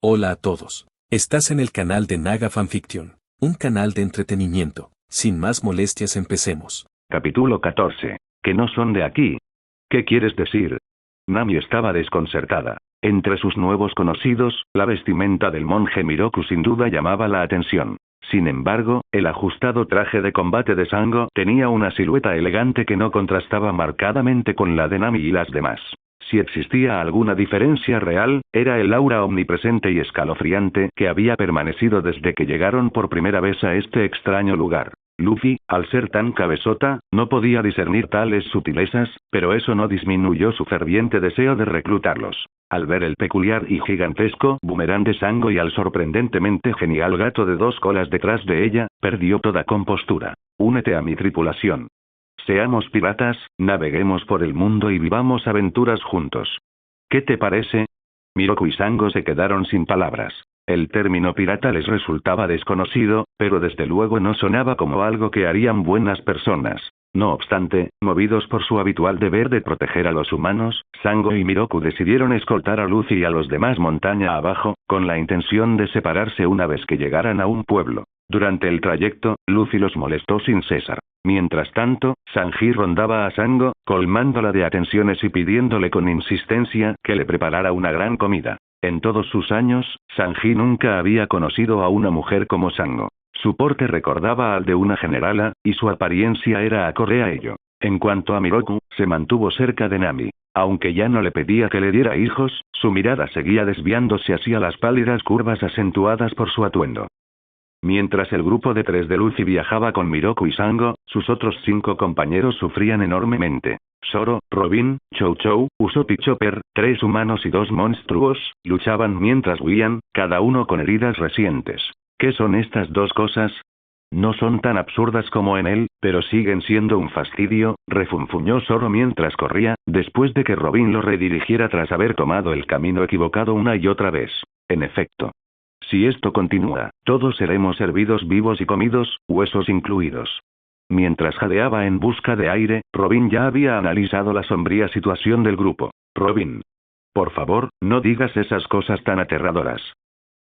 Hola a todos. Estás en el canal de Naga Fanfiction, un canal de entretenimiento. Sin más molestias, empecemos. Capítulo 14. Que no son de aquí. ¿Qué quieres decir? Nami estaba desconcertada. Entre sus nuevos conocidos, la vestimenta del monje Miroku sin duda llamaba la atención. Sin embargo, el ajustado traje de combate de Sango tenía una silueta elegante que no contrastaba marcadamente con la de Nami y las demás. Si existía alguna diferencia real, era el aura omnipresente y escalofriante que había permanecido desde que llegaron por primera vez a este extraño lugar. Luffy, al ser tan cabezota, no podía discernir tales sutilezas, pero eso no disminuyó su ferviente deseo de reclutarlos. Al ver el peculiar y gigantesco boomerang de Sango y al sorprendentemente genial gato de dos colas detrás de ella, perdió toda compostura. Únete a mi tripulación. Seamos piratas, naveguemos por el mundo y vivamos aventuras juntos. ¿Qué te parece? Miroku y Sango se quedaron sin palabras. El término pirata les resultaba desconocido, pero desde luego no sonaba como algo que harían buenas personas. No obstante, movidos por su habitual deber de proteger a los humanos, Sango y Miroku decidieron escoltar a Luffy y a los demás montaña abajo, con la intención de separarse una vez que llegaran a un pueblo. Durante el trayecto, Luffy los molestó sin cesar. Mientras tanto, Sanji rondaba a Sango, colmándola de atenciones y pidiéndole con insistencia que le preparara una gran comida. En todos sus años, Sanji nunca había conocido a una mujer como Sango. Su porte recordaba al de una generala, y su apariencia era acorde a ello. En cuanto a Miroku, se mantuvo cerca de Nami. Aunque ya no le pedía que le diera hijos, su mirada seguía desviándose hacia las pálidas curvas acentuadas por su atuendo. Mientras el grupo de 3 de Luffy viajaba con Miroku y Sango, sus otros 5 compañeros sufrían enormemente. Zoro, Robin, Chou Chou, Usopp y Chopper, 3 humanos y 2 monstruos, luchaban mientras huían, cada uno con heridas recientes. ¿Qué son estas dos cosas? No son tan absurdas como en él, pero siguen siendo un fastidio, refunfuñó Zoro mientras corría, después de que Robin lo redirigiera tras haber tomado el camino equivocado una y otra vez. En efecto. Si esto continúa, todos seremos servidos vivos y comidos, huesos incluidos. Mientras jadeaba en busca de aire, Robin ya había analizado la sombría situación del grupo. Robin. Por favor, no digas esas cosas tan aterradoras.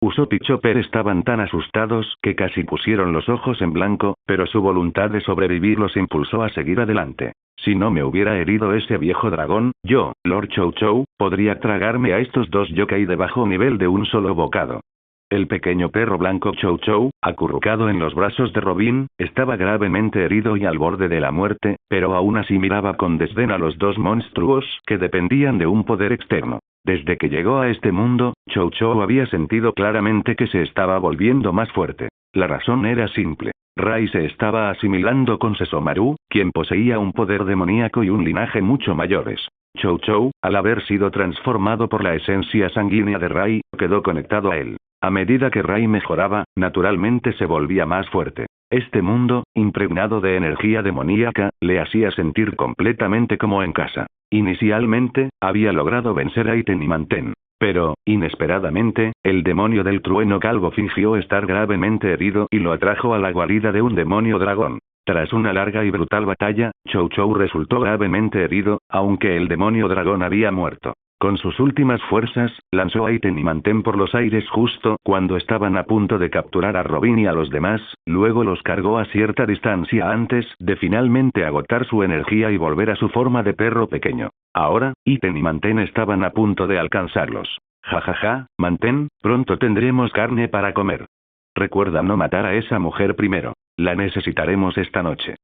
Usopp y Chopper estaban tan asustados que casi pusieron los ojos en blanco, pero su voluntad de sobrevivir los impulsó a seguir adelante. Si no me hubiera herido ese viejo dragón, yo, Lord Chou Chou, podría tragarme a estos dos yokai de bajo nivel de un solo bocado. El pequeño perro blanco Chou Chou, acurrucado en los brazos de Robin, estaba gravemente herido y al borde de la muerte, pero aún así miraba con desdén a los dos monstruos que dependían de un poder externo. Desde que llegó a este mundo, Chou Chou había sentido claramente que se estaba volviendo más fuerte. La razón era simple. Rai se estaba asimilando con Sesomaru, quien poseía un poder demoníaco y un linaje mucho mayores. Chou Chou, al haber sido transformado por la esencia sanguínea de Rai, quedó conectado a él. A medida que Rai mejoraba, naturalmente se volvía más fuerte. Este mundo, impregnado de energía demoníaca, le hacía sentir completamente como en casa. Inicialmente, había logrado vencer a Iten y Manten. Pero, inesperadamente, el demonio del trueno calvo fingió estar gravemente herido y lo atrajo a la guarida de un demonio dragón. Tras una larga y brutal batalla, Chou Chou resultó gravemente herido, aunque el demonio dragón había muerto. Con sus últimas fuerzas, lanzó a Iten y Manten por los aires justo cuando estaban a punto de capturar a Robin y a los demás, luego los cargó a cierta distancia antes de finalmente agotar su energía y volver a su forma de perro pequeño. Ahora, Iten y Manten estaban a punto de alcanzarlos. Jajaja, Manten, pronto tendremos carne para comer. Recuerda no matar a esa mujer primero. La necesitaremos esta noche.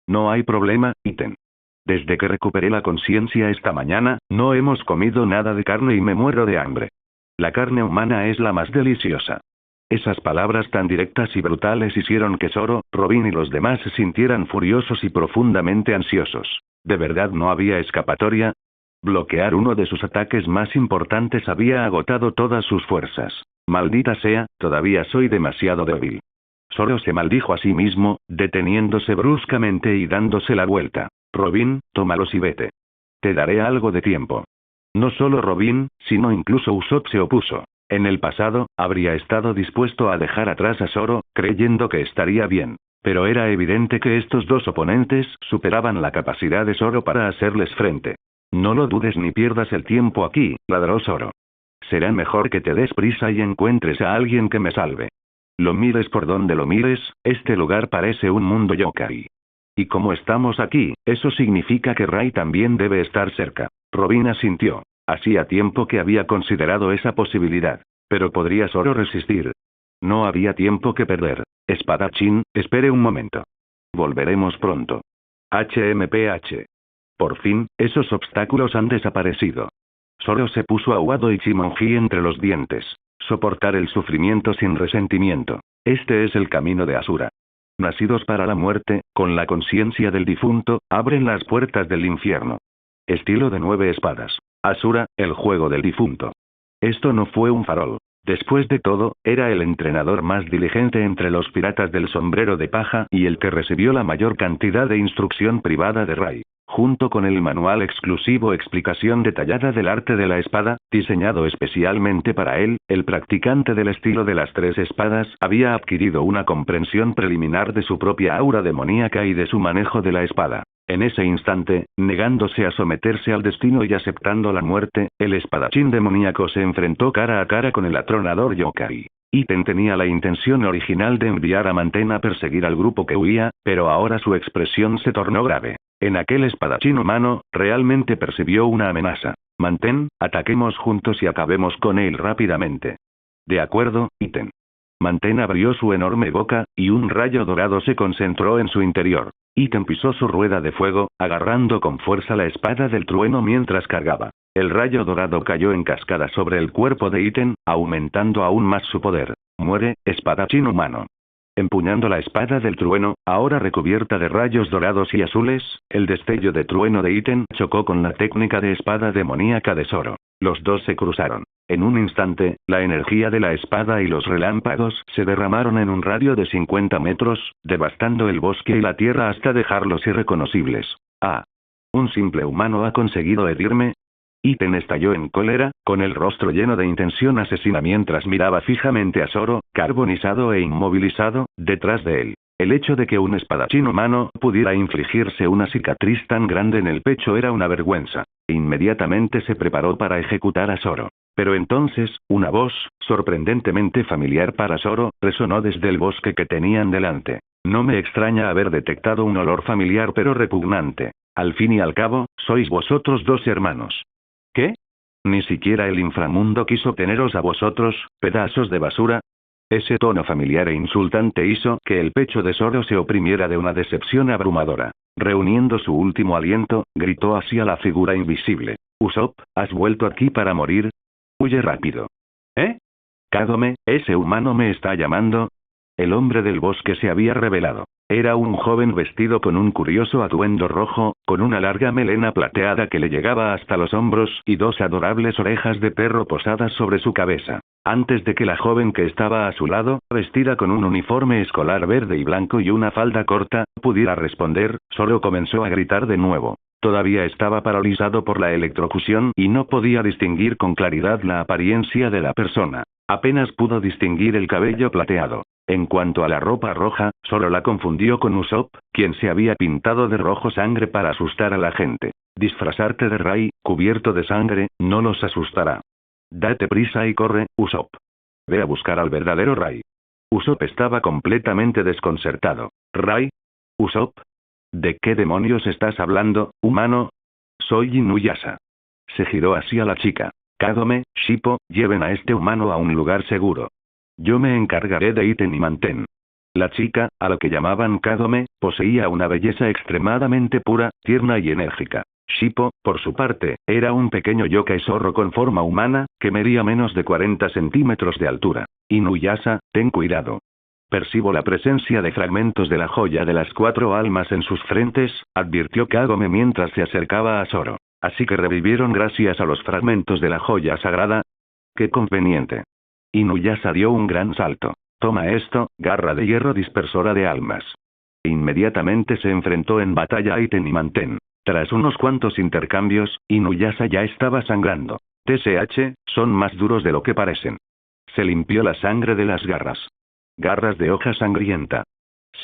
No hay problema, Iten. Desde que recuperé la conciencia esta mañana, no hemos comido nada de carne y me muero de hambre. La carne humana es la más deliciosa. Esas palabras tan directas y brutales hicieron que Zoro, Robin y los demás se sintieran furiosos y profundamente ansiosos. ¿De verdad no había escapatoria? Bloquear uno de sus ataques más importantes había agotado todas sus fuerzas. Maldita sea, todavía soy demasiado débil. Zoro se maldijo a sí mismo, deteniéndose bruscamente y dándose la vuelta. Robin, tómalos y vete. Te daré algo de tiempo. No solo Robin, sino incluso Usopp se opuso. En el pasado, habría estado dispuesto a dejar atrás a Zoro, creyendo que estaría bien. Pero era evidente que estos dos oponentes superaban la capacidad de Zoro para hacerles frente. No lo dudes ni pierdas el tiempo aquí, ladró Zoro. Será mejor que te des prisa y encuentres a alguien que me salve. Lo mires por donde lo mires, este lugar parece un mundo yokai. Y como estamos aquí, eso significa que Rai también debe estar cerca. Robin asintió. Hacía tiempo que había considerado esa posibilidad. Pero ¿podría Zoro resistir? No había tiempo que perder. Espadachín, espere un momento. Volveremos pronto. HMPH. Por fin, esos obstáculos han desaparecido. Zoro se puso aguado y Chimonji entre los dientes. Soportar el sufrimiento sin resentimiento. Este es el camino de Asura. Nacidos para la muerte, con la conciencia del difunto, abren las puertas del infierno. Estilo de 9 espadas. Asura, el juego del difunto. Esto no fue un farol. Después de todo, era el entrenador más diligente entre los piratas del sombrero de paja y el que recibió la mayor cantidad de instrucción privada de Rai. Junto con el manual exclusivo explicación detallada del arte de la espada, diseñado especialmente para él, el practicante del estilo de las 3 espadas había adquirido una comprensión preliminar de su propia aura demoníaca y de su manejo de la espada. En ese instante, negándose a someterse al destino y aceptando la muerte, el espadachín demoníaco se enfrentó cara a cara con el atronador yokai. Iten tenía la intención original de enviar a Manten a perseguir al grupo que huía, pero ahora su expresión se tornó grave. En aquel espadachín humano, realmente percibió una amenaza. Manten, ataquemos juntos y acabemos con él rápidamente. De acuerdo, Iten. Manten abrió su enorme boca, y un rayo dorado se concentró en su interior. Iten pisó su rueda de fuego, agarrando con fuerza la espada del trueno mientras cargaba. El rayo dorado cayó en cascada sobre el cuerpo de Iten, aumentando aún más su poder. Muere, espadachín humano. Empuñando la espada del trueno, ahora recubierta de rayos dorados y azules, el destello de trueno de Iten chocó con la técnica de espada demoníaca de Zoro. Los dos se cruzaron. En un instante, la energía de la espada y los relámpagos se derramaron en un radio de 50 metros, devastando el bosque y la tierra hasta dejarlos irreconocibles. Ah. ¿Un simple humano ha conseguido herirme? Iten estalló en cólera, con el rostro lleno de intención asesina mientras miraba fijamente a Zoro, carbonizado e inmovilizado, detrás de él. El hecho de que un espadachín humano pudiera infligirse una cicatriz tan grande en el pecho era una vergüenza. Inmediatamente se preparó para ejecutar a Zoro. Pero entonces, una voz, sorprendentemente familiar para Zoro, resonó desde el bosque que tenían delante. No me extraña haber detectado un olor familiar pero repugnante. Al fin y al cabo, sois vosotros 2 hermanos. ¿Qué? ¿Ni siquiera el inframundo quiso teneros a vosotros, pedazos de basura? Ese tono familiar e insultante hizo que el pecho de Zoro se oprimiera de una decepción abrumadora. Reuniendo su último aliento, gritó hacia la figura invisible. Usopp, ¿has vuelto aquí para morir? Huye rápido. ¿Eh? Kagome, ¿ese humano me está llamando? El hombre del bosque se había revelado. Era un joven vestido con un curioso atuendo rojo, con una larga melena plateada que le llegaba hasta los hombros y 2 adorables orejas de perro posadas sobre su cabeza. Antes de que la joven que estaba a su lado, vestida con un uniforme escolar verde y blanco y una falda corta, pudiera responder, Zoro comenzó a gritar de nuevo. Todavía estaba paralizado por la electrocución y no podía distinguir con claridad la apariencia de la persona. Apenas pudo distinguir el cabello plateado. En cuanto a la ropa roja, Zoro la confundió con Usopp, quien se había pintado de rojo sangre para asustar a la gente. Disfrazarte de Rai, cubierto de sangre, no los asustará. Date prisa y corre, Usopp. Ve a buscar al verdadero Rai. Usopp estaba completamente desconcertado. ¿Rai? ¿Usopp? ¿De qué demonios estás hablando, humano? Soy Inuyasha. Se giró hacia la chica. Kagome, Shippo, lleven a este humano a un lugar seguro. Yo me encargaré de Iten y Manten. La chica, a la que llamaban Kagome, poseía una belleza extremadamente pura, tierna y enérgica. Shippo, por su parte, era un pequeño yokai zorro con forma humana, que medía menos de 40 centímetros de altura. Inuyasha, ten cuidado. Percibo la presencia de fragmentos de la joya de las 4 almas en sus frentes, advirtió Kagome mientras se acercaba a Zoro. Así que revivieron gracias a los fragmentos de la joya sagrada. ¡Qué conveniente! Inuyasha dio un gran salto. Toma esto, garra de hierro dispersora de almas. Inmediatamente se enfrentó en batalla a Iten y Manten. Tras unos cuantos intercambios, Inuyasha ya estaba sangrando. TSH, son más duros de lo que parecen. Se limpió la sangre de las garras. Garras de hoja sangrienta.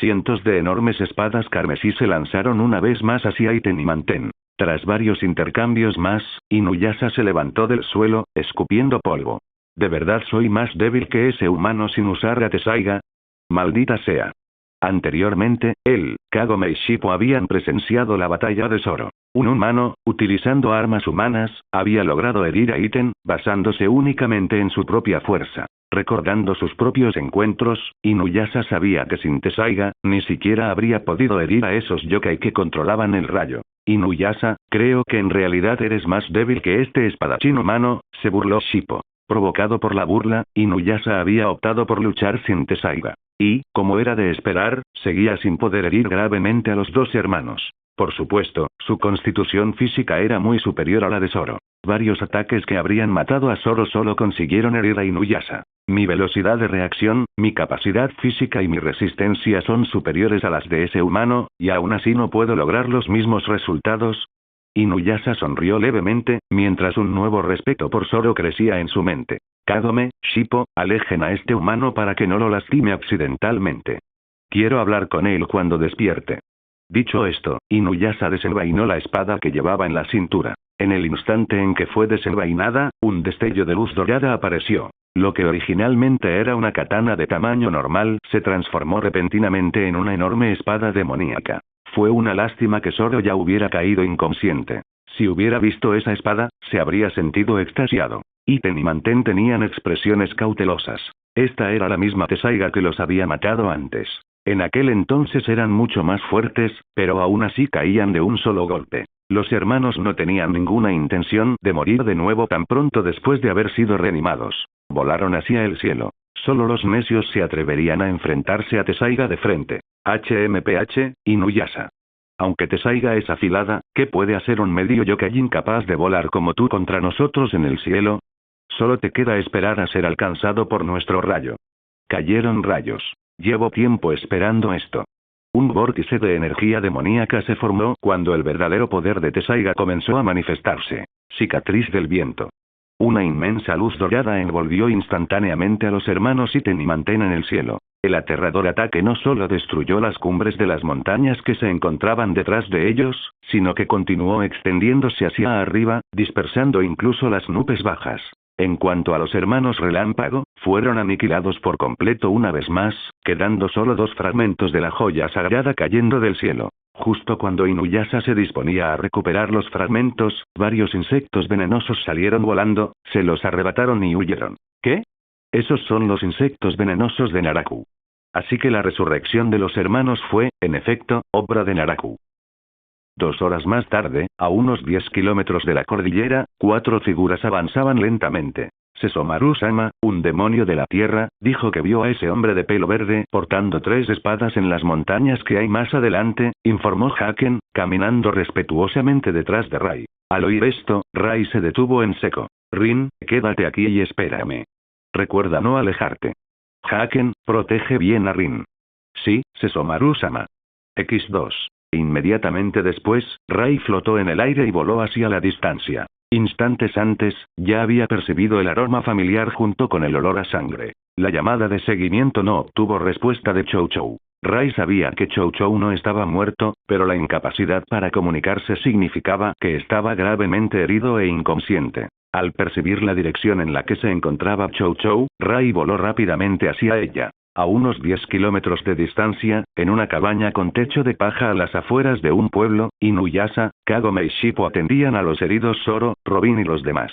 Cientos de enormes espadas carmesí se lanzaron una vez más hacia Iten y Manten. Tras varios intercambios más, Inuyasha se levantó del suelo, escupiendo polvo. ¿De verdad soy más débil que ese humano sin usar a Tessaiga? ¡Maldita sea! Anteriormente, él, Kagome y Shippo habían presenciado la batalla de Zoro. Un humano, utilizando armas humanas, había logrado herir a Iten, basándose únicamente en su propia fuerza. Recordando sus propios encuentros, Inuyasha sabía que sin Tessaiga, ni siquiera habría podido herir a esos yokai que controlaban el rayo. Inuyasha, creo que en realidad eres más débil que este espadachín humano, se burló Shippo. Provocado por la burla, Inuyasha había optado por luchar sin Tessaiga. Y, como era de esperar, seguía sin poder herir gravemente a los dos hermanos. Por supuesto, su constitución física era muy superior a la de Zoro. Varios ataques que habrían matado a Zoro solo consiguieron herir a Inuyasha. Mi velocidad de reacción, mi capacidad física y mi resistencia son superiores a las de ese humano, y aún así no puedo lograr los mismos resultados. Inuyasha sonrió levemente, mientras un nuevo respeto por Zoro crecía en su mente. Kagome, Shippo, alejen a este humano para que no lo lastime accidentalmente. Quiero hablar con él cuando despierte. Dicho esto, Inuyasha desenvainó la espada que llevaba en la cintura. En el instante en que fue desenvainada, un destello de luz dorada apareció. Lo que originalmente era una katana de tamaño normal, se transformó repentinamente en una enorme espada demoníaca. Fue una lástima que Zoro ya hubiera caído inconsciente. Si hubiera visto esa espada, se habría sentido extasiado. Iten y Manten tenían expresiones cautelosas. Esta era la misma Tessaiga que los había matado antes. En aquel entonces eran mucho más fuertes, pero aún así caían de un solo golpe. Los hermanos no tenían ninguna intención de morir de nuevo tan pronto después de haber sido reanimados. Volaron hacia el cielo. Solo los necios se atreverían a enfrentarse a Tessaiga de frente. HMPH, Inuyasha. Aunque Tessaiga es afilada, ¿qué puede hacer un medio yokai incapaz de volar como tú contra nosotros en el cielo? Solo te queda esperar a ser alcanzado por nuestro rayo. Cayeron rayos. Llevo tiempo esperando esto. Un vórtice de energía demoníaca se formó cuando el verdadero poder de Tessaiga comenzó a manifestarse. Cicatriz del viento. Una inmensa luz dorada envolvió instantáneamente a los hermanos Iten y Manten en el cielo. El aterrador ataque no solo destruyó las cumbres de las montañas que se encontraban detrás de ellos, sino que continuó extendiéndose hacia arriba, dispersando incluso las nubes bajas. En cuanto a los hermanos Relámpago, fueron aniquilados por completo una vez más, quedando solo 2 fragmentos de la joya sagrada cayendo del cielo. Justo cuando Inuyasha se disponía a recuperar los fragmentos, varios insectos venenosos salieron volando, se los arrebataron y huyeron. ¿Qué? Esos son los insectos venenosos de Naraku. Así que la resurrección de los hermanos fue, en efecto, obra de Naraku. 2 horas más tarde, a unos 10 kilómetros de la cordillera, 4 figuras avanzaban lentamente. Sesomaru-sama, un demonio de la tierra, dijo que vio a ese hombre de pelo verde portando 3 espadas en las montañas que hay más adelante, informó Haken, caminando respetuosamente detrás de Rai. Al oír esto, Rai se detuvo en seco. Rin, quédate aquí y espérame. Recuerda no alejarte. Haken, protege bien a Rin. Sí, Sesomaru-sama. X2. Inmediatamente después, Rai flotó en el aire y voló hacia la distancia. Instantes antes, ya había percibido el aroma familiar junto con el olor a sangre. La llamada de seguimiento no obtuvo respuesta de Chou Chou. Rai sabía que Chou Chou no estaba muerto, pero la incapacidad para comunicarse significaba que estaba gravemente herido e inconsciente. Al percibir la dirección en la que se encontraba Chou Chou, Rai voló rápidamente hacia ella. A unos 10 kilómetros de distancia, en una cabaña con techo de paja a las afueras de un pueblo, Inuyasha, Kagome y Shippo atendían a los heridos Zoro, Robin y los demás.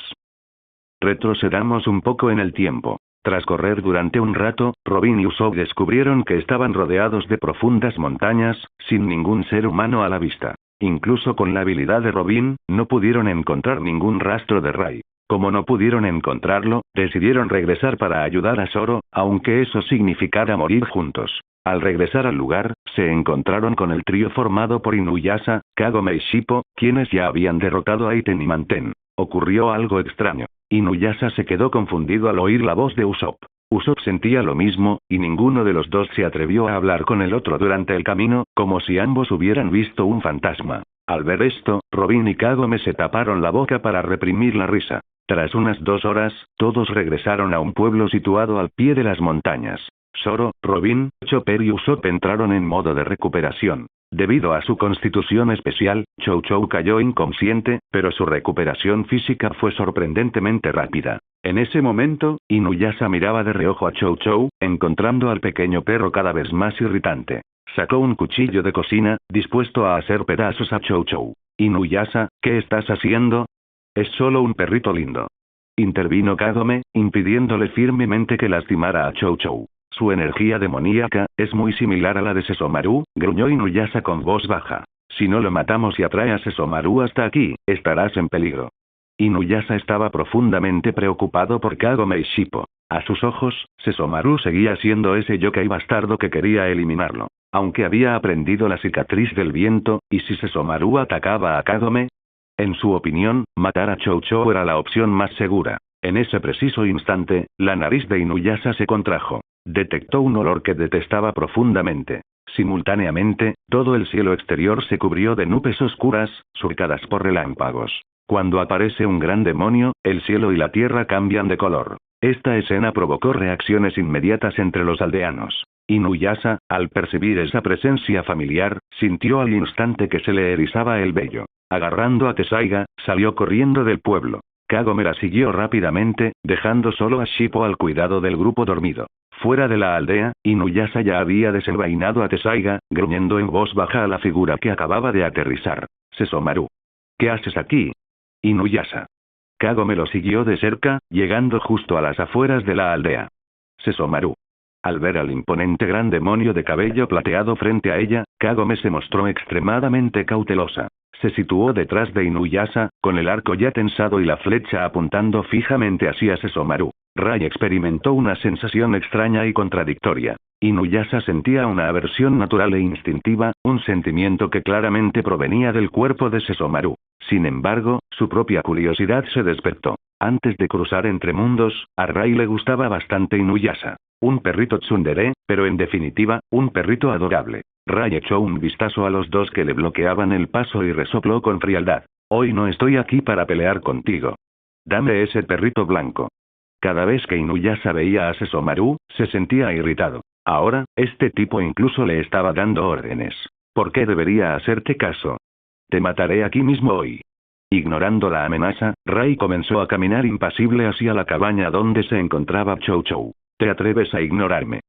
Retrocedamos un poco en el tiempo. Tras correr durante un rato, Robin y Usopp descubrieron que estaban rodeados de profundas montañas, sin ningún ser humano a la vista. Incluso con la habilidad de Robin, no pudieron encontrar ningún rastro de Rai. Como no pudieron encontrarlo, decidieron regresar para ayudar a Zoro, aunque eso significara morir juntos. Al regresar al lugar, se encontraron con el trío formado por Inuyasha, Kagome y Shippo, quienes ya habían derrotado a Iten y Manten. Ocurrió algo extraño. Inuyasha se quedó confundido al oír la voz de Usopp. Usopp sentía lo mismo, y ninguno de los dos se atrevió a hablar con el otro durante el camino, como si ambos hubieran visto un fantasma. Al ver esto, Robin y Kagome se taparon la boca para reprimir la risa. Tras unas 2 horas, todos regresaron a un pueblo situado al pie de las montañas. Zoro, Robin, Chopper y Usopp entraron en modo de recuperación. Debido a su constitución especial, Chou Chou cayó inconsciente, pero su recuperación física fue sorprendentemente rápida. En ese momento, Inuyasha miraba de reojo a Chou Chou, encontrando al pequeño perro cada vez más irritante. Sacó un cuchillo de cocina, dispuesto a hacer pedazos a Chou Chou. Inuyasha, ¿qué estás haciendo? Es solo un perrito lindo. Intervino Kagome, impidiéndole firmemente que lastimara a Chou Chou. Su energía demoníaca es muy similar a la de Sesomaru, gruñó Inuyasha con voz baja. Si no lo matamos y atrae a Sesomaru hasta aquí, estarás en peligro. Inuyasha estaba profundamente preocupado por Kagome y Shippo. A sus ojos, Sesomaru seguía siendo ese yokai bastardo que quería eliminarlo. Aunque había aprendido la cicatriz del viento, ¿y si Sesomaru atacaba a Kagome? En su opinión, matar a Chou Chou era la opción más segura. En ese preciso instante, la nariz de Inuyasha se contrajo. Detectó un olor que detestaba profundamente. Simultáneamente, todo el cielo exterior se cubrió de nubes oscuras, surcadas por relámpagos. Cuando aparece un gran demonio, el cielo y la tierra cambian de color. Esta escena provocó reacciones inmediatas entre los aldeanos. Inuyasha, al percibir esa presencia familiar, sintió al instante que se le erizaba el vello. Agarrando a Tesaiga, salió corriendo del pueblo. Kagome la siguió rápidamente, dejando solo a Shippo al cuidado del grupo dormido. Fuera de la aldea, Inuyasha ya había desenvainado a Tesaiga, gruñendo en voz baja a la figura que acababa de aterrizar. Sesomaru. ¿Qué haces aquí? Inuyasha. Kagome lo siguió de cerca, llegando justo a las afueras de la aldea. Sesomaru. Al ver al imponente gran demonio de cabello plateado frente a ella, Kagome se mostró extremadamente cautelosa. Se situó detrás de Inuyasha, con el arco ya tensado y la flecha apuntando fijamente hacia Sesomaru. Rai experimentó una sensación extraña y contradictoria. Inuyasha sentía una aversión natural e instintiva, un sentimiento que claramente provenía del cuerpo de Sesomaru. Sin embargo, su propia curiosidad se despertó. Antes de cruzar entre mundos, a Rai le gustaba bastante Inuyasha. Un perrito tsundere, pero en definitiva, un perrito adorable. Rai echó un vistazo a los dos que le bloqueaban el paso y resopló con frialdad. Hoy no estoy aquí para pelear contigo. Dame ese perrito blanco. Cada vez que Inuyasha veía a Sesomaru, se sentía irritado. Ahora, este tipo incluso le estaba dando órdenes. ¿Por qué debería hacerte caso? Te mataré aquí mismo hoy. Ignorando la amenaza, Rai comenzó a caminar impasible hacia la cabaña donde se encontraba Chou Chou. ¿Te atreves a ignorarme?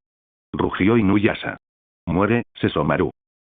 Rugió Inuyasha. Muere, Sesomaru.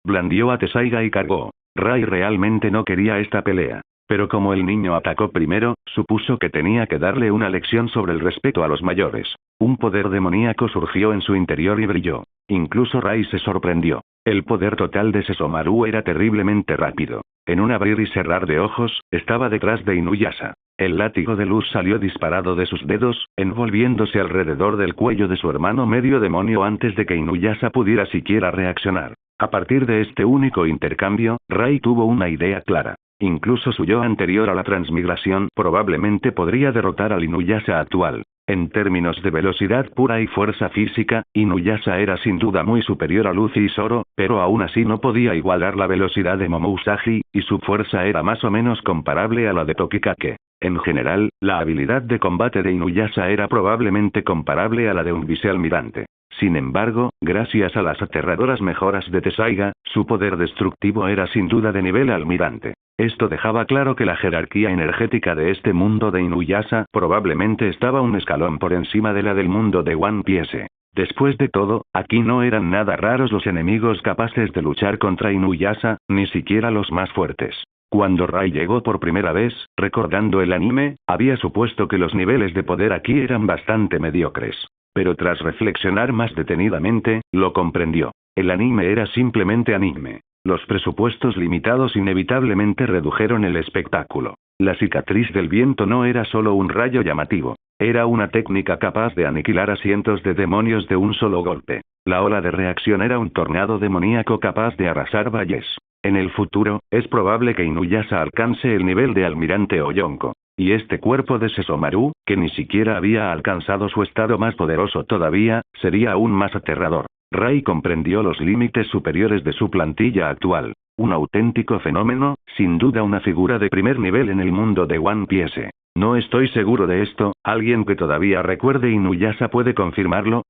Blandió a Tesaiga y cargó. Rai realmente no quería esta pelea. Pero como el niño atacó primero, supuso que tenía que darle una lección sobre el respeto a los mayores. Un poder demoníaco surgió en su interior y brilló. Incluso Rai se sorprendió. El poder total de Sesomaru era terriblemente rápido. En un abrir y cerrar de ojos, estaba detrás de Inuyasha. El látigo de luz salió disparado de sus dedos, envolviéndose alrededor del cuello de su hermano medio demonio antes de que Inuyasha pudiera siquiera reaccionar. A partir de este único intercambio, Rai tuvo una idea clara. Incluso su yo anterior a la transmigración probablemente podría derrotar al Inuyasha actual. En términos de velocidad pura y fuerza física, Inuyasha era sin duda muy superior a Luffy y Zoro, pero aún así no podía igualar la velocidad de Momousagi, y su fuerza era más o menos comparable a la de Tokikake. En general, la habilidad de combate de Inuyasha era probablemente comparable a la de un vicealmirante. Sin embargo, gracias a las aterradoras mejoras de Tesaiga, su poder destructivo era sin duda de nivel almirante. Esto dejaba claro que la jerarquía energética de este mundo de Inuyasha probablemente estaba un escalón por encima de la del mundo de One Piece. Después de todo, aquí no eran nada raros los enemigos capaces de luchar contra Inuyasha, ni siquiera los más fuertes. Cuando Rai llegó por primera vez, recordando el anime, había supuesto que los niveles de poder aquí eran bastante mediocres. Pero tras reflexionar más detenidamente, lo comprendió. El anime era simplemente anime. Los presupuestos limitados inevitablemente redujeron el espectáculo. La cicatriz del viento no era solo un rayo llamativo. Era una técnica capaz de aniquilar a cientos de demonios de un solo golpe. La ola de reacción era un tornado demoníaco capaz de arrasar valles. En el futuro, es probable que Inuyasha alcance el nivel de Almirante o Yonko. Y este cuerpo de Sesomaru, que ni siquiera había alcanzado su estado más poderoso todavía, sería aún más aterrador. Rai comprendió los límites superiores de su plantilla actual. Un auténtico fenómeno, sin duda una figura de primer nivel en el mundo de One Piece. No estoy seguro de esto, ¿alguien que todavía recuerde Inuyasha puede confirmarlo?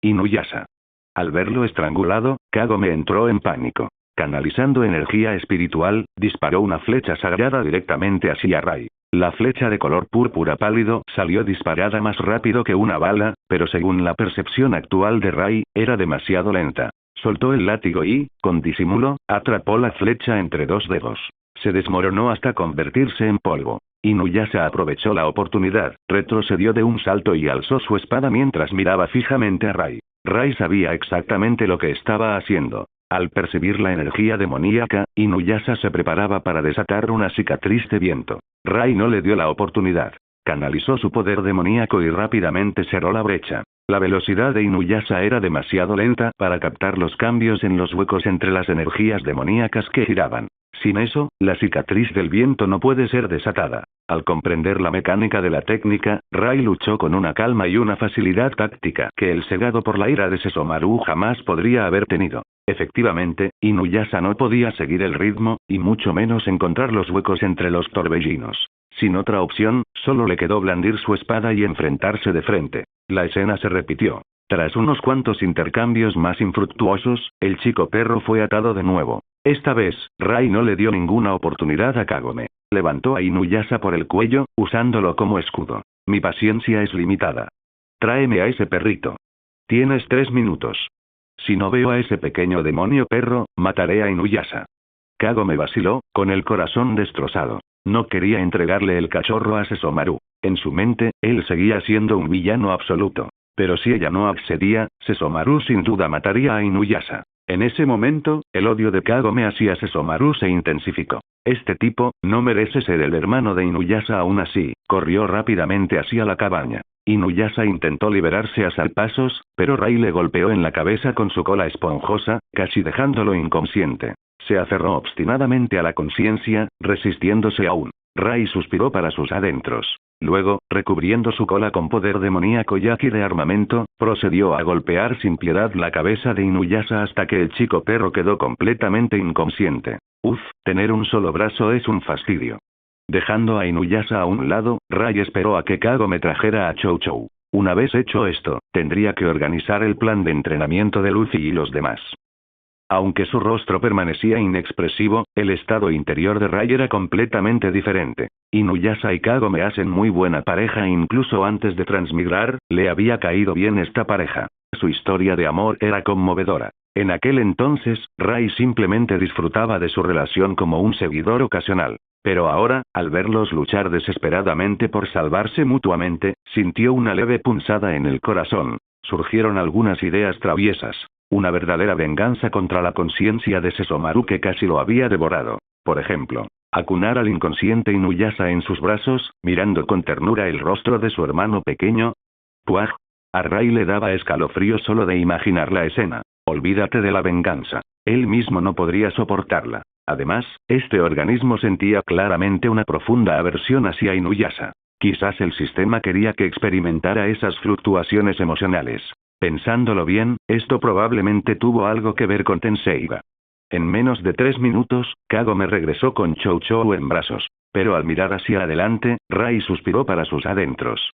Inuyasha. Al verlo estrangulado, Kagome entró en pánico. Canalizando energía espiritual, disparó una flecha sagrada directamente hacia Rai. La flecha de color púrpura pálido salió disparada más rápido que una bala, pero según la percepción actual de Rai, era demasiado lenta. Soltó el látigo y, con disimulo, atrapó la flecha entre dos dedos. Se desmoronó hasta convertirse en polvo. Inuyasha aprovechó la oportunidad, retrocedió de un salto y alzó su espada mientras miraba fijamente a Rai. Rai sabía exactamente lo que estaba haciendo. Al percibir la energía demoníaca, Inuyasha se preparaba para desatar una cicatriz de viento. Rai no le dio la oportunidad. Canalizó su poder demoníaco y rápidamente cerró la brecha. La velocidad de Inuyasha era demasiado lenta para captar los cambios en los huecos entre las energías demoníacas que giraban. Sin eso, la cicatriz del viento no puede ser desatada. Al comprender la mecánica de la técnica, Rai luchó con una calma y una facilidad táctica que el cegado por la ira de Sesomaru jamás podría haber tenido. Efectivamente, Inuyasha no podía seguir el ritmo, y mucho menos encontrar los huecos entre los torbellinos. Sin otra opción, solo le quedó blandir su espada y enfrentarse de frente. La escena se repitió. Tras unos cuantos intercambios más infructuosos, el chico perro fue atado de nuevo. Esta vez, Rai no le dio ninguna oportunidad a Kagome. Levantó a Inuyasha por el cuello, usándolo como escudo. Mi paciencia es limitada. Tráeme a ese perrito. Tienes 3 minutos. Si no veo a ese pequeño demonio perro, mataré a Inuyasha. Kagome vaciló, con el corazón destrozado. No quería entregarle el cachorro a Sesomaru. En su mente, él seguía siendo un villano absoluto. Pero si ella no accedía, Sesomaru sin duda mataría a Inuyasha. En ese momento, el odio de Kagome hacia Sesomaru se intensificó. Este tipo, no merece ser el hermano de Inuyasha. Aún así, corrió rápidamente hacia la cabaña. Inuyasha intentó liberarse a salpasos, pero Rai le golpeó en la cabeza con su cola esponjosa, casi dejándolo inconsciente. Se aferró obstinadamente a la conciencia, resistiéndose aún. Rai suspiró para sus adentros. Luego, recubriendo su cola con poder demoníaco y aquí de armamento, procedió a golpear sin piedad la cabeza de Inuyasha hasta que el chico perro quedó completamente inconsciente. Tener un solo brazo es un fastidio. Dejando a Inuyasha a un lado, Rai esperó a que Kagome trajera a Chou Chou. Una vez hecho esto, tendría que organizar el plan de entrenamiento de Luffy y los demás. Aunque su rostro permanecía inexpresivo, el estado interior de Rai era completamente diferente. Inuyasha y Kagome hacen muy buena pareja e incluso antes de transmigrar, le había caído bien esta pareja. Su historia de amor era conmovedora. En aquel entonces, Rai simplemente disfrutaba de su relación como un seguidor ocasional. Pero ahora, al verlos luchar desesperadamente por salvarse mutuamente, sintió una leve punzada en el corazón. Surgieron algunas ideas traviesas. Una verdadera venganza contra la conciencia de Sesomaru que casi lo había devorado. Por ejemplo, acunar al inconsciente Inuyasha en sus brazos, mirando con ternura el rostro de su hermano pequeño. ¡Puaj! A Rai le daba escalofrío solo de imaginar la escena. Olvídate de la venganza. Él mismo no podría soportarla. Además, este organismo sentía claramente una profunda aversión hacia Inuyasha. Quizás el sistema quería que experimentara esas fluctuaciones emocionales. Pensándolo bien, esto probablemente tuvo algo que ver con Tenseiga. En menos de 3 minutos, Kagome regresó con Chou Chou en brazos. Pero al mirar hacia adelante, Rai suspiró para sus adentros.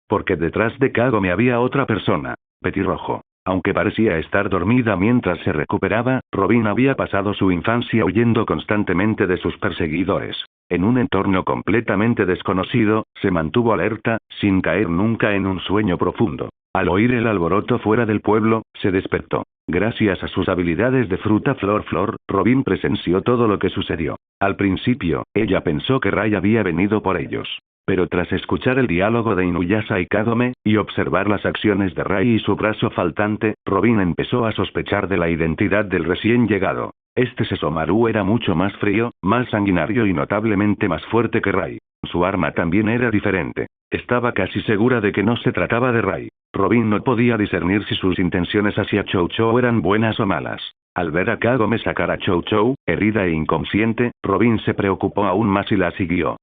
Porque detrás de Kagome había otra persona, Petirrojo. Aunque parecía estar dormida mientras se recuperaba, Robin había pasado su infancia huyendo constantemente de sus perseguidores. En un entorno completamente desconocido, se mantuvo alerta, sin caer nunca en un sueño profundo. Al oír el alboroto fuera del pueblo, se despertó. Gracias a sus habilidades de fruta flor, Robin presenció todo lo que sucedió. Al principio, ella pensó que Rai había venido por ellos. Pero tras escuchar el diálogo de Inuyasha y Kagome, y observar las acciones de Rai y su brazo faltante, Robin empezó a sospechar de la identidad del recién llegado. Este Sesomaru era mucho más frío, más sanguinario y notablemente más fuerte que Rai. Su arma también era diferente. Estaba casi segura de que no se trataba de Rai. Robin no podía discernir si sus intenciones hacia Chou Chou eran buenas o malas. Al ver a Kagome sacar a Chou Chou, herida e inconsciente, Robin se preocupó aún más y la siguió.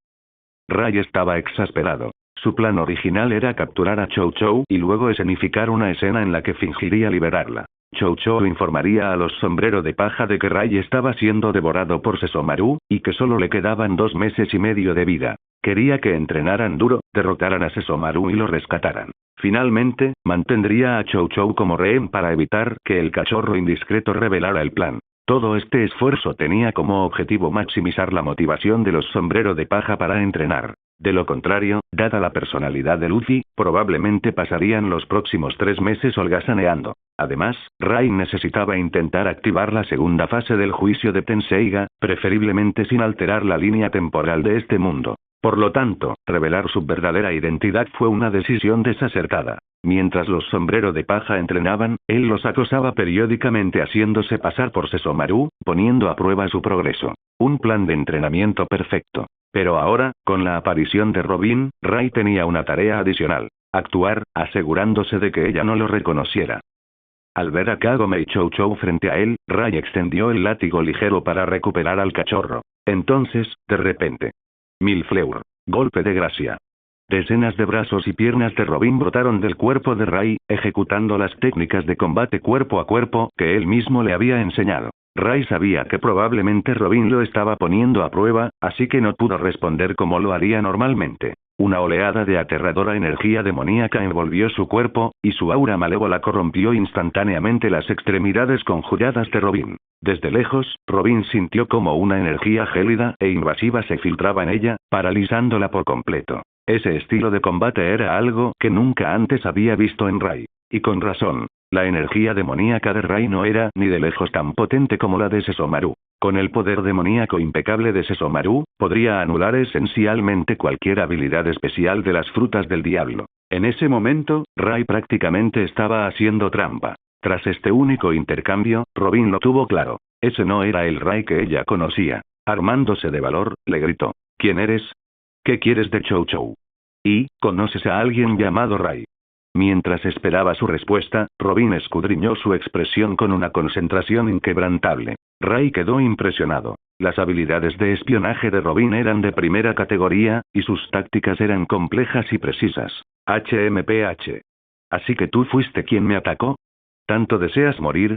Rai estaba exasperado. Su plan original era capturar a Chou Chou y luego escenificar una escena en la que fingiría liberarla. Chou Chou informaría a los sombrero de paja de que Rai estaba siendo devorado por Sesomaru, y que solo le quedaban 2 meses y medio de vida. Quería que entrenaran duro, derrotaran a Sesomaru y lo rescataran. Finalmente, mantendría a Chou Chou como rehén para evitar que el cachorro indiscreto revelara el plan. Todo este esfuerzo tenía como objetivo maximizar la motivación de los sombrero de paja para entrenar. De lo contrario, dada la personalidad de Luffy, probablemente pasarían los próximos 3 meses holgazaneando. Además, Rai necesitaba intentar activar la segunda fase del juicio de Tenseiga, preferiblemente sin alterar la línea temporal de este mundo. Por lo tanto, revelar su verdadera identidad fue una decisión desacertada. Mientras los sombrero de paja entrenaban, él los acosaba periódicamente haciéndose pasar por Sesomaru, poniendo a prueba su progreso. Un plan de entrenamiento perfecto. Pero ahora, con la aparición de Robin, Rai tenía una tarea adicional. Actuar, asegurándose de que ella no lo reconociera. Al ver a Kagome y Chou Chou frente a él, Rai extendió el látigo ligero para recuperar al cachorro. Entonces, de repente. Milfleur. Golpe de gracia. Decenas de brazos y piernas de Robin brotaron del cuerpo de Rai, ejecutando las técnicas de combate cuerpo a cuerpo que él mismo le había enseñado. Rai sabía que probablemente Robin lo estaba poniendo a prueba, así que no pudo responder como lo haría normalmente. Una oleada de aterradora energía demoníaca envolvió su cuerpo, y su aura malévola corrompió instantáneamente las extremidades conjuradas de Robin. Desde lejos, Robin sintió como una energía gélida e invasiva se filtraba en ella, paralizándola por completo. Ese estilo de combate era algo que nunca antes había visto en Rai. Y con razón. La energía demoníaca de Rai no era ni de lejos tan potente como la de Sesomaru. Con el poder demoníaco impecable de Sesomaru, podría anular esencialmente cualquier habilidad especial de las frutas del diablo. En ese momento, Rai prácticamente estaba haciendo trampa. Tras este único intercambio, Robin lo tuvo claro. Ese no era el Rai que ella conocía. Armándose de valor, le gritó. ¿Quién eres? ¿Qué quieres de Chou Chou? ¿Y, conoces a alguien llamado Rai? Mientras esperaba su respuesta, Robin escudriñó su expresión con una concentración inquebrantable. Rai quedó impresionado. Las habilidades de espionaje de Robin eran de primera categoría, y sus tácticas eran complejas y precisas. HMPH. ¿Así que tú fuiste quien me atacó? ¿Tanto deseas morir?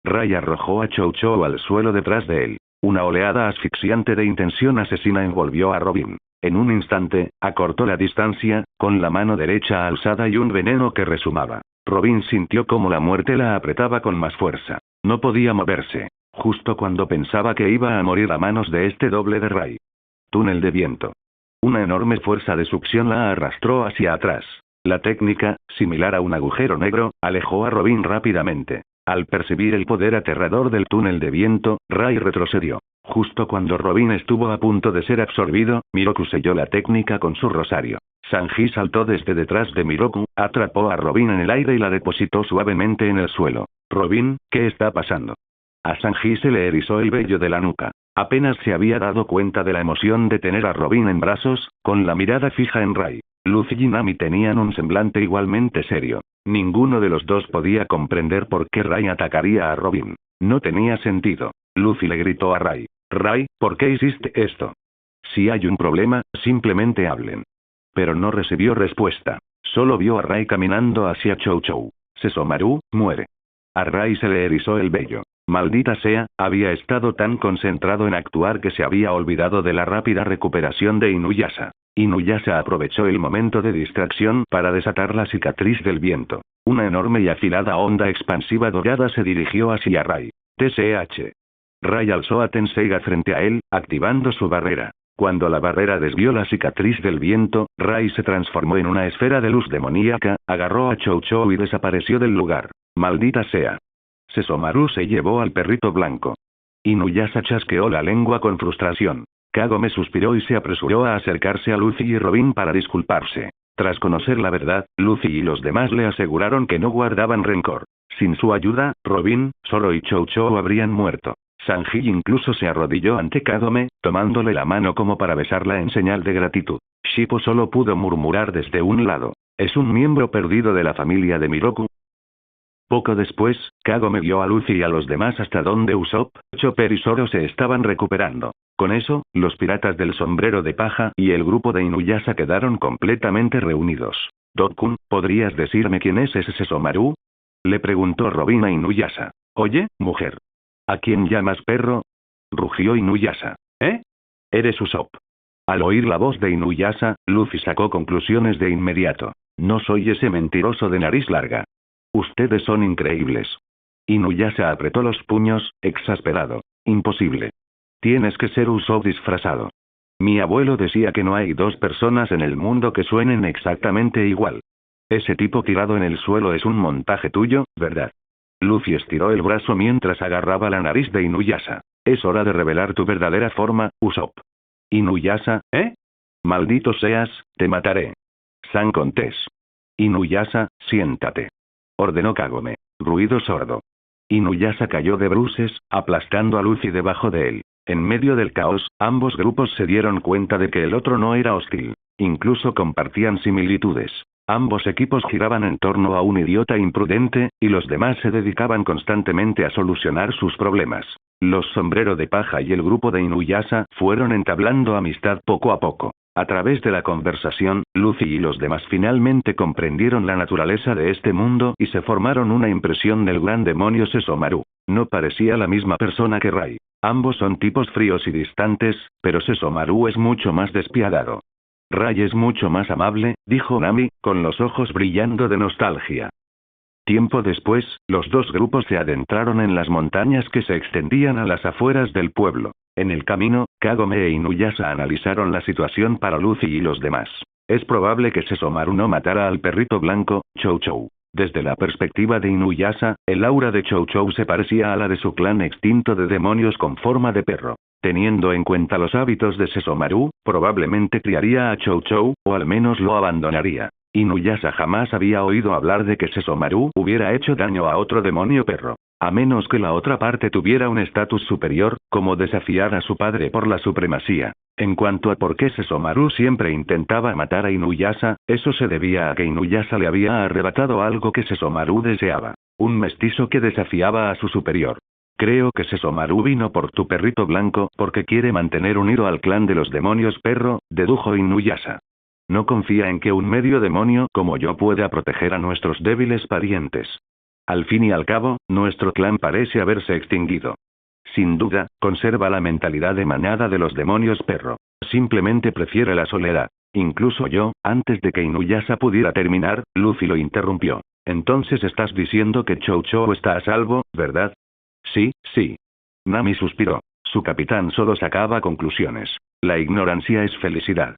Rai arrojó a Chou Chou al suelo detrás de él. Una oleada asfixiante de intención asesina envolvió a Robin. En un instante, acortó la distancia, con la mano derecha alzada y un veneno que resumaba. Robin sintió como la muerte la apretaba con más fuerza. No podía moverse. Justo cuando pensaba que iba a morir a manos de este doble de Rai. Túnel de viento. Una enorme fuerza de succión la arrastró hacia atrás. La técnica, similar a un agujero negro, alejó a Robin rápidamente. Al percibir el poder aterrador del túnel de viento, Rai retrocedió. Justo cuando Robin estuvo a punto de ser absorbido, Miroku selló la técnica con su rosario. Sanji saltó desde detrás de Miroku, atrapó a Robin en el aire y la depositó suavemente en el suelo. Robin, ¿qué está pasando? A Sanji se le erizó el vello de la nuca. Apenas se había dado cuenta de la emoción de tener a Robin en brazos, con la mirada fija en Rai. Luffy y Nami tenían un semblante igualmente serio. Ninguno de los dos podía comprender por qué Rai atacaría a Robin. No tenía sentido. Luffy le gritó a Rai. Rai, ¿por qué hiciste esto? Si hay un problema, simplemente hablen. Pero no recibió respuesta. Solo vio a Rai caminando hacia Chou Chou. Sesomaru, muere. A Rai se le erizó el vello. Maldita sea, había estado tan concentrado en actuar que se había olvidado de la rápida recuperación de Inuyasha. Inuyasha aprovechó el momento de distracción para desatar la cicatriz del viento. Una enorme y afilada onda expansiva dorada se dirigió hacia Rai. TCH. Rai alzó a Tenseiga frente a él, activando su barrera. Cuando la barrera desvió la cicatriz del viento, Rai se transformó en una esfera de luz demoníaca, agarró a Chou Chou y desapareció del lugar. Maldita sea. Sesomaru se llevó al perrito blanco. Inuyasha chasqueó la lengua con frustración. Kagome suspiró y se apresuró a acercarse a Luffy y Robin para disculparse. Tras conocer la verdad, Luffy y los demás le aseguraron que no guardaban rencor. Sin su ayuda, Robin, Zoro y Chou Chou habrían muerto. Sanji incluso se arrodilló ante Kagome, tomándole la mano como para besarla en señal de gratitud. Shippo solo pudo murmurar desde un lado. ¿Es un miembro perdido de la familia de Miroku? Poco después, Kagome vio a Luffy y a los demás hasta donde Usopp, Chopper y Zoro se estaban recuperando. Con eso, los piratas del sombrero de paja y el grupo de Inuyasha quedaron completamente reunidos. Dokun, ¿podrías decirme quién es ese Sesomaru? Le preguntó Robin a Inuyasha. Oye, mujer. ¿A quién llamas perro? Rugió Inuyasha. ¿Eh? Eres Usopp. Al oír la voz de Inuyasha, Luffy sacó conclusiones de inmediato. No soy ese mentiroso de nariz larga. Ustedes son increíbles. Inuyasha apretó los puños, exasperado. Imposible. Tienes que ser Usopp disfrazado. Mi abuelo decía que no hay dos personas en el mundo que suenen exactamente igual. Ese tipo tirado en el suelo es un montaje tuyo, ¿verdad? Luffy estiró el brazo mientras agarraba la nariz de Inuyasha. Es hora de revelar tu verdadera forma, Usopp. Inuyasha, ¿eh? Maldito seas, te mataré. San Contés. Inuyasha, siéntate. Ordenó Kagome. Ruido sordo. Inuyasha cayó de bruces, aplastando a Luffy debajo de él. En medio del caos, ambos grupos se dieron cuenta de que el otro no era hostil. Incluso compartían similitudes. Ambos equipos giraban en torno a un idiota imprudente, y los demás se dedicaban constantemente a solucionar sus problemas. Los Sombrero de Paja y el grupo de Inuyasha fueron entablando amistad poco a poco. A través de la conversación, Luffy y los demás finalmente comprendieron la naturaleza de este mundo y se formaron una impresión del gran demonio Sesomaru. No parecía la misma persona que Rai. Ambos son tipos fríos y distantes, pero Sesomaru es mucho más despiadado. Rai es mucho más amable, dijo Nami, con los ojos brillando de nostalgia. Tiempo después, los dos grupos se adentraron en las montañas que se extendían a las afueras del pueblo. En el camino, Kagome e Inuyasha analizaron la situación para Luffy y los demás. Es probable que Sesomaru no matara al perrito blanco, Chou Chou. Desde la perspectiva de Inuyasha, el aura de Chou Chou se parecía a la de su clan extinto de demonios con forma de perro. Teniendo en cuenta los hábitos de Sesomaru, probablemente criaría a Chou Chou, o al menos lo abandonaría. Inuyasha jamás había oído hablar de que Sesomaru hubiera hecho daño a otro demonio perro. A menos que la otra parte tuviera un estatus superior, como desafiar a su padre por la supremacía. En cuanto a por qué Sesomaru siempre intentaba matar a Inuyasha, eso se debía a que Inuyasha le había arrebatado algo que Sesomaru deseaba. Un mestizo que desafiaba a su superior. Creo que Sesomaru vino por tu perrito blanco porque quiere mantener unido al clan de los demonios perro, dedujo Inuyasha. No confía en que un medio demonio como yo pueda proteger a nuestros débiles parientes. Al fin y al cabo, nuestro clan parece haberse extinguido. Sin duda, conserva la mentalidad de manada de los demonios perro. Simplemente prefiere la soledad. Incluso yo, antes de que Inuyasha pudiera terminar, Luffy lo interrumpió. Entonces estás diciendo que Chou Chou está a salvo, ¿verdad? Sí, sí. Nami suspiró. Su capitán solo sacaba conclusiones. La ignorancia es felicidad.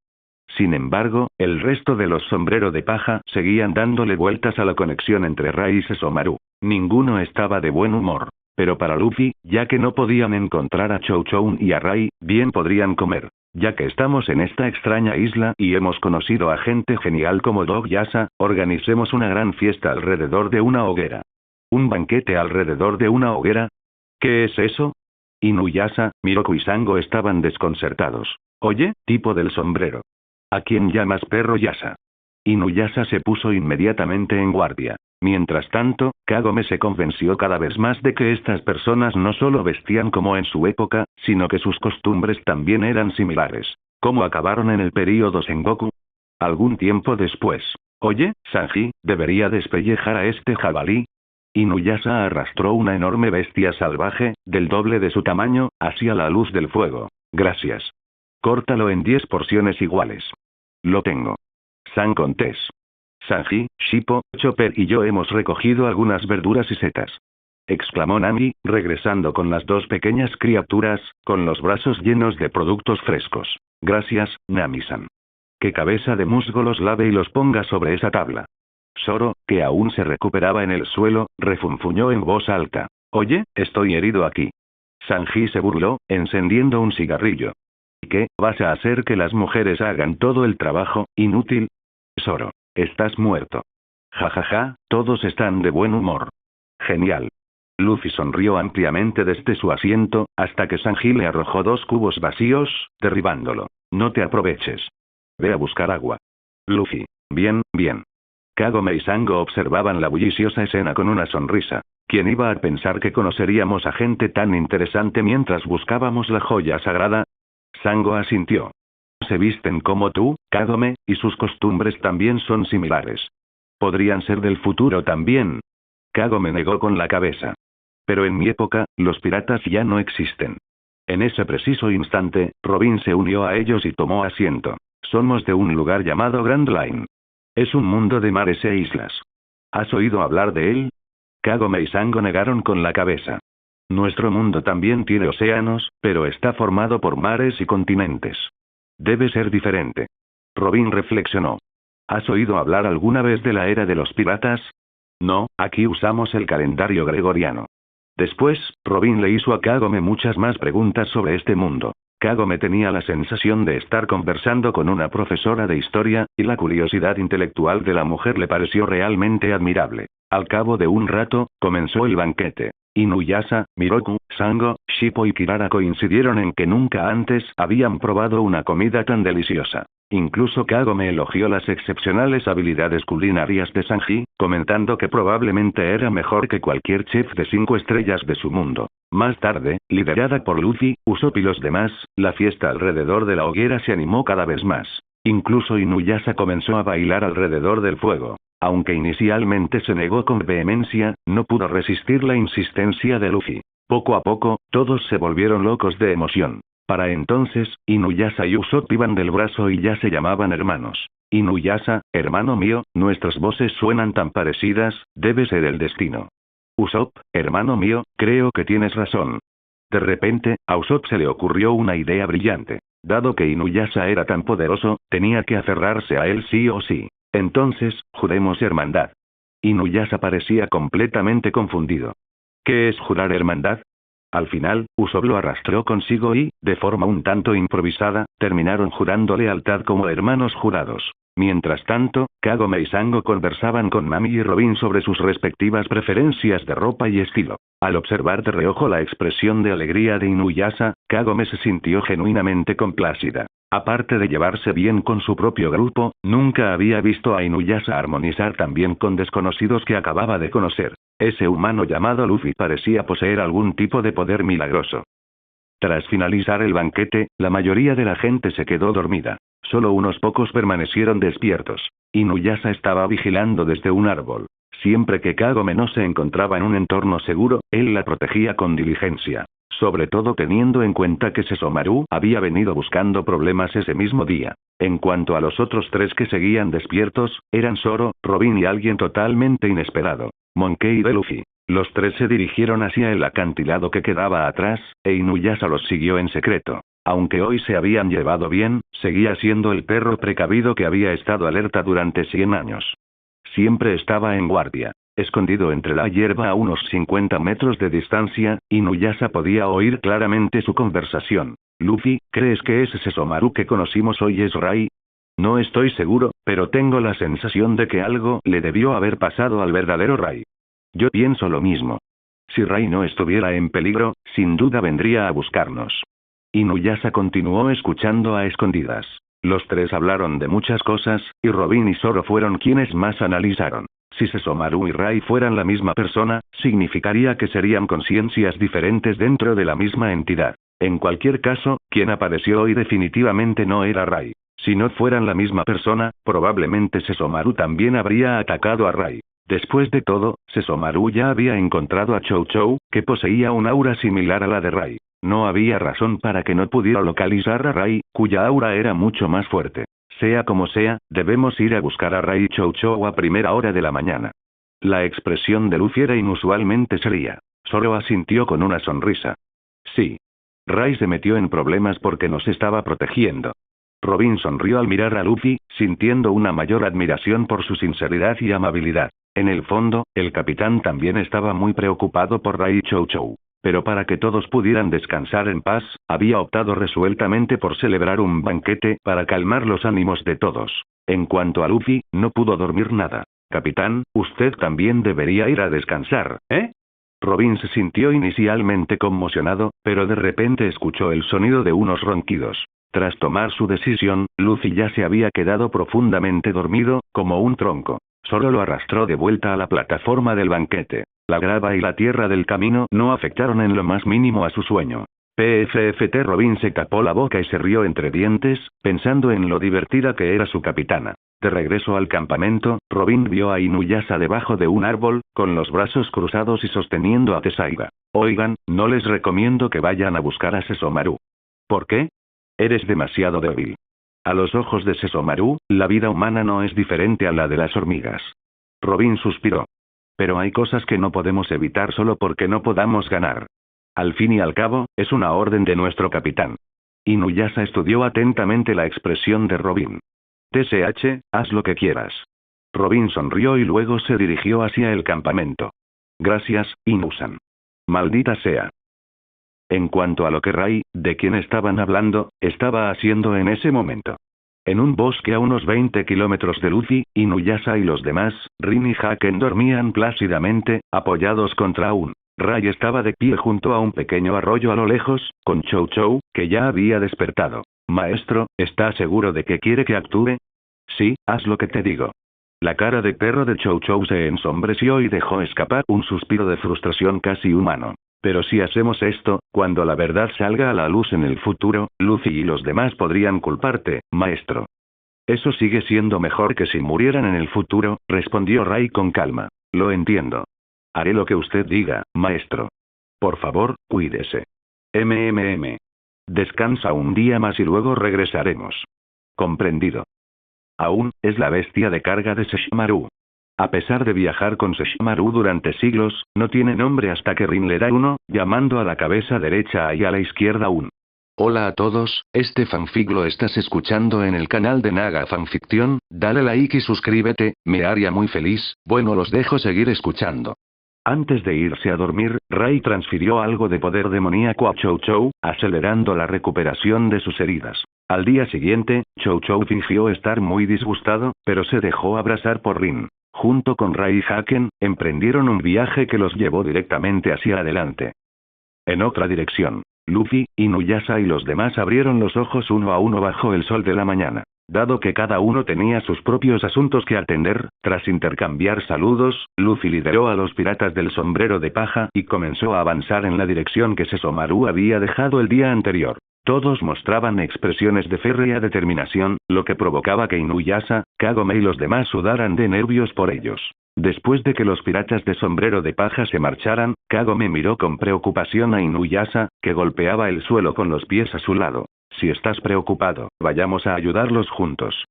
Sin embargo, el resto de los Sombrero de Paja seguían dándole vueltas a la conexión entre Rai y Sesomaru. Ninguno estaba de buen humor. Pero para Luffy, ya que no podían encontrar a Chou Chou y a Rai, bien podrían comer. Ya que estamos en esta extraña isla y hemos conocido a gente genial como Dog Yasa, organicemos una gran fiesta alrededor de una hoguera. ¿Un banquete alrededor de una hoguera? ¿Qué es eso? Inuyasha, Miroku y Sango estaban desconcertados. Oye, tipo del sombrero. ¿A quién llamas perro Yasa? Inuyasha se puso inmediatamente en guardia. Mientras tanto, Kagome se convenció cada vez más de que estas personas no solo vestían como en su época, sino que sus costumbres también eran similares. ¿Cómo acabaron en el período Sengoku? Algún tiempo después. Oye, Sanji, ¿debería despellejar a este jabalí? Inuyasha arrastró una enorme bestia salvaje, del doble de su tamaño, hacia la luz del fuego. Gracias. Córtalo en 10 porciones iguales. Lo tengo. San Contés. Sanji, Shippo, Chopper y yo hemos recogido algunas verduras y setas. Exclamó Nami, regresando con las dos pequeñas criaturas, con los brazos llenos de productos frescos. Gracias, Nami-san. Que Cabeza de Musgo los lave y los ponga sobre esa tabla. Zoro, que aún se recuperaba en el suelo, refunfuñó en voz alta. Oye, estoy herido aquí. Sanji se burló, encendiendo un cigarrillo. ¿Qué, vas a hacer que las mujeres hagan todo el trabajo, inútil? Zoro, estás muerto. Ja ja ja, todos están de buen humor. Genial. Luffy sonrió ampliamente desde su asiento, hasta que Sanji le arrojó 2 cubos vacíos, derribándolo. No te aproveches. Ve a buscar agua. Luffy. Bien, bien. Kagome y Sango observaban la bulliciosa escena con una sonrisa. ¿Quién iba a pensar que conoceríamos a gente tan interesante mientras buscábamos la joya sagrada? Sango asintió. Se visten como tú, Kagome, y sus costumbres también son similares. ¿Podrían ser del futuro también? Kagome negó con la cabeza. Pero en mi época, los piratas ya no existen. En ese preciso instante, Robin se unió a ellos y tomó asiento. Somos de un lugar llamado Grand Line. Es un mundo de mares e islas. ¿Has oído hablar de él? Kagome y Sango negaron con la cabeza. Nuestro mundo también tiene océanos, pero está formado por mares y continentes. Debe ser diferente. Robin reflexionó. ¿Has oído hablar alguna vez de la era de los piratas? No, aquí usamos el calendario gregoriano. Después, Robin le hizo a Kagome muchas más preguntas sobre este mundo. Kagome tenía la sensación de estar conversando con una profesora de historia, y la curiosidad intelectual de la mujer le pareció realmente admirable. Al cabo de un rato, comenzó el banquete. Inuyasha, Miroku, Sango, Shippo y Kirara coincidieron en que nunca antes habían probado una comida tan deliciosa. Incluso Kagome elogió las excepcionales habilidades culinarias de Sanji, comentando que probablemente era mejor que cualquier chef de 5 estrellas de su mundo. Más tarde, liderada por Luffy, Usopp y los demás, la fiesta alrededor de la hoguera se animó cada vez más. Incluso Inuyasha comenzó a bailar alrededor del fuego. Aunque inicialmente se negó con vehemencia, no pudo resistir la insistencia de Luffy. Poco a poco, todos se volvieron locos de emoción. Para entonces, Inuyasha y Usopp iban del brazo y ya se llamaban hermanos. Inuyasha, hermano mío, nuestras voces suenan tan parecidas, debe ser el destino. Usopp, hermano mío, creo que tienes razón. De repente, a Usopp se le ocurrió una idea brillante. Dado que Inuyasha era tan poderoso, tenía que aferrarse a él sí o sí. Entonces, juremos hermandad. Inuyasha parecía completamente confundido. ¿Qué es jurar hermandad? Al final, Usopp lo arrastró consigo y, de forma un tanto improvisada, terminaron jurando lealtad como hermanos jurados. Mientras tanto, Kagome y Sango conversaban con Nami y Robin sobre sus respectivas preferencias de ropa y estilo. Al observar de reojo la expresión de alegría de Inuyasha, Kagome se sintió genuinamente complacida. Aparte de llevarse bien con su propio grupo, nunca había visto a Inuyasha armonizar tan bien con desconocidos que acababa de conocer. Ese humano llamado Luffy parecía poseer algún tipo de poder milagroso. Tras finalizar el banquete, la mayoría de la gente se quedó dormida. Solo unos pocos permanecieron despiertos. Inuyasha estaba vigilando desde un árbol. Siempre que Kagome no se encontraba en un entorno seguro, él la protegía con diligencia. Sobre todo teniendo en cuenta que Sesomaru había venido buscando problemas ese mismo día. En cuanto a los otros 3 que seguían despiertos, eran Zoro, Robin y alguien totalmente inesperado. Monkey D. Luffy. Los 3 se dirigieron hacia el acantilado que quedaba atrás, e Inuyasha los siguió en secreto. Aunque hoy se habían llevado bien, seguía siendo el perro precavido que había estado alerta durante 100 años. Siempre estaba en guardia. Escondido entre la hierba a unos 50 metros de distancia, Inuyasha podía oír claramente su conversación. Luffy, ¿crees que ese Sesomaru que conocimos hoy es Rai? No estoy seguro, pero tengo la sensación de que algo le debió haber pasado al verdadero Rai. Yo pienso lo mismo. Si Rai no estuviera en peligro, sin duda vendría a buscarnos. Inuyasha continuó escuchando a escondidas. Los 3 hablaron de muchas cosas, y Robin y Zoro fueron quienes más analizaron. Si Sesomaru y Rai fueran la misma persona, significaría que serían conciencias diferentes dentro de la misma entidad. En cualquier caso, quien apareció hoy definitivamente no era Rai. Si no fueran la misma persona, probablemente Sesomaru también habría atacado a Rai. Después de todo, Sesomaru ya había encontrado a Chou Chou, que poseía un aura similar a la de Rai. No había razón para que no pudiera localizar a Rai, cuya aura era mucho más fuerte. Sea como sea, debemos ir a buscar a Rai y Chou Chou a primera hora de la mañana. La expresión de Luffy era inusualmente seria. Zoro asintió con una sonrisa. Sí. Rai se metió en problemas porque nos estaba protegiendo. Robin sonrió al mirar a Luffy, sintiendo una mayor admiración por su sinceridad y amabilidad. En el fondo, el capitán también estaba muy preocupado por Rai y Chou Chou. Pero para que todos pudieran descansar en paz, había optado resueltamente por celebrar un banquete para calmar los ánimos de todos. En cuanto a Luffy, no pudo dormir nada. Capitán, usted también debería ir a descansar, ¿eh? Robin se sintió inicialmente conmocionado, pero de repente escuchó el sonido de unos ronquidos. Tras tomar su decisión, Luffy ya se había quedado profundamente dormido, como un tronco. Solo lo arrastró de vuelta a la plataforma del banquete. La grava y la tierra del camino no afectaron en lo más mínimo a su sueño. PFFT. Robin se tapó la boca y se rió entre dientes, pensando en lo divertida que era su capitana. De regreso al campamento, Robin vio a Inuyasha debajo de un árbol, con los brazos cruzados y sosteniendo a Tessaiga. Oigan, no les recomiendo que vayan a buscar a Sesomaru. ¿Por qué? Eres demasiado débil. A los ojos de Sesomaru, la vida humana no es diferente a la de las hormigas. Robin suspiró. Pero hay cosas que no podemos evitar solo porque no podamos ganar. Al fin y al cabo, es una orden de nuestro capitán. Inuyasha estudió atentamente la expresión de Robin. TSH, haz lo que quieras. Robin sonrió y luego se dirigió hacia el campamento. Gracias, Inusan. Maldita sea. En cuanto a lo que Rai, de quien estaban hablando, estaba haciendo en ese momento. En un bosque a unos 20 kilómetros de Luffy, Inuyasha y los demás, Rin y Haken dormían plácidamente, apoyados contra un. Rai estaba de pie junto a un pequeño arroyo a lo lejos, con Chou Chou, que ya había despertado. Maestro, ¿está seguro de que quiere que actúe? Sí, haz lo que te digo. La cara de perro de Chou Chou se ensombreció y dejó escapar un suspiro de frustración casi humano. Pero si hacemos esto, cuando la verdad salga a la luz en el futuro, Luffy y los demás podrían culparte, maestro. Eso sigue siendo mejor que si murieran en el futuro, respondió Rai con calma. Lo entiendo. Haré lo que usted diga, maestro. Por favor, cuídese. Descansa un día más y luego regresaremos. Comprendido. Aún, es la bestia de carga de Sesshomaru. A pesar de viajar con Sesshomaru durante siglos, no tiene nombre hasta que Rin le da uno, llamando a la cabeza derecha y a la izquierda un. Hola a todos, este fanfic lo estás escuchando en el canal de Naga Fanfiction, dale like y suscríbete, me haría muy feliz, bueno los dejo seguir escuchando. Antes de irse a dormir, Rai transfirió algo de poder demoníaco a Chou Chou, acelerando la recuperación de sus heridas. Al día siguiente, Chou Chou fingió estar muy disgustado, pero se dejó abrazar por Rin. Junto con Rai y Haken, emprendieron un viaje que los llevó directamente hacia adelante. En otra dirección, Luffy, Inuyasha y los demás abrieron los ojos uno a uno bajo el sol de la mañana. Dado que cada uno tenía sus propios asuntos que atender, tras intercambiar saludos, Luffy lideró a los piratas del sombrero de paja y comenzó a avanzar en la dirección que Sesshomaru había dejado el día anterior. Todos mostraban expresiones de férrea determinación, lo que provocaba que Inuyasha, Kagome y los demás sudaran de nervios por ellos. Después de que los piratas de sombrero de paja se marcharan, Kagome miró con preocupación a Inuyasha, que golpeaba el suelo con los pies a su lado. Si estás preocupado, vayamos a ayudarlos juntos.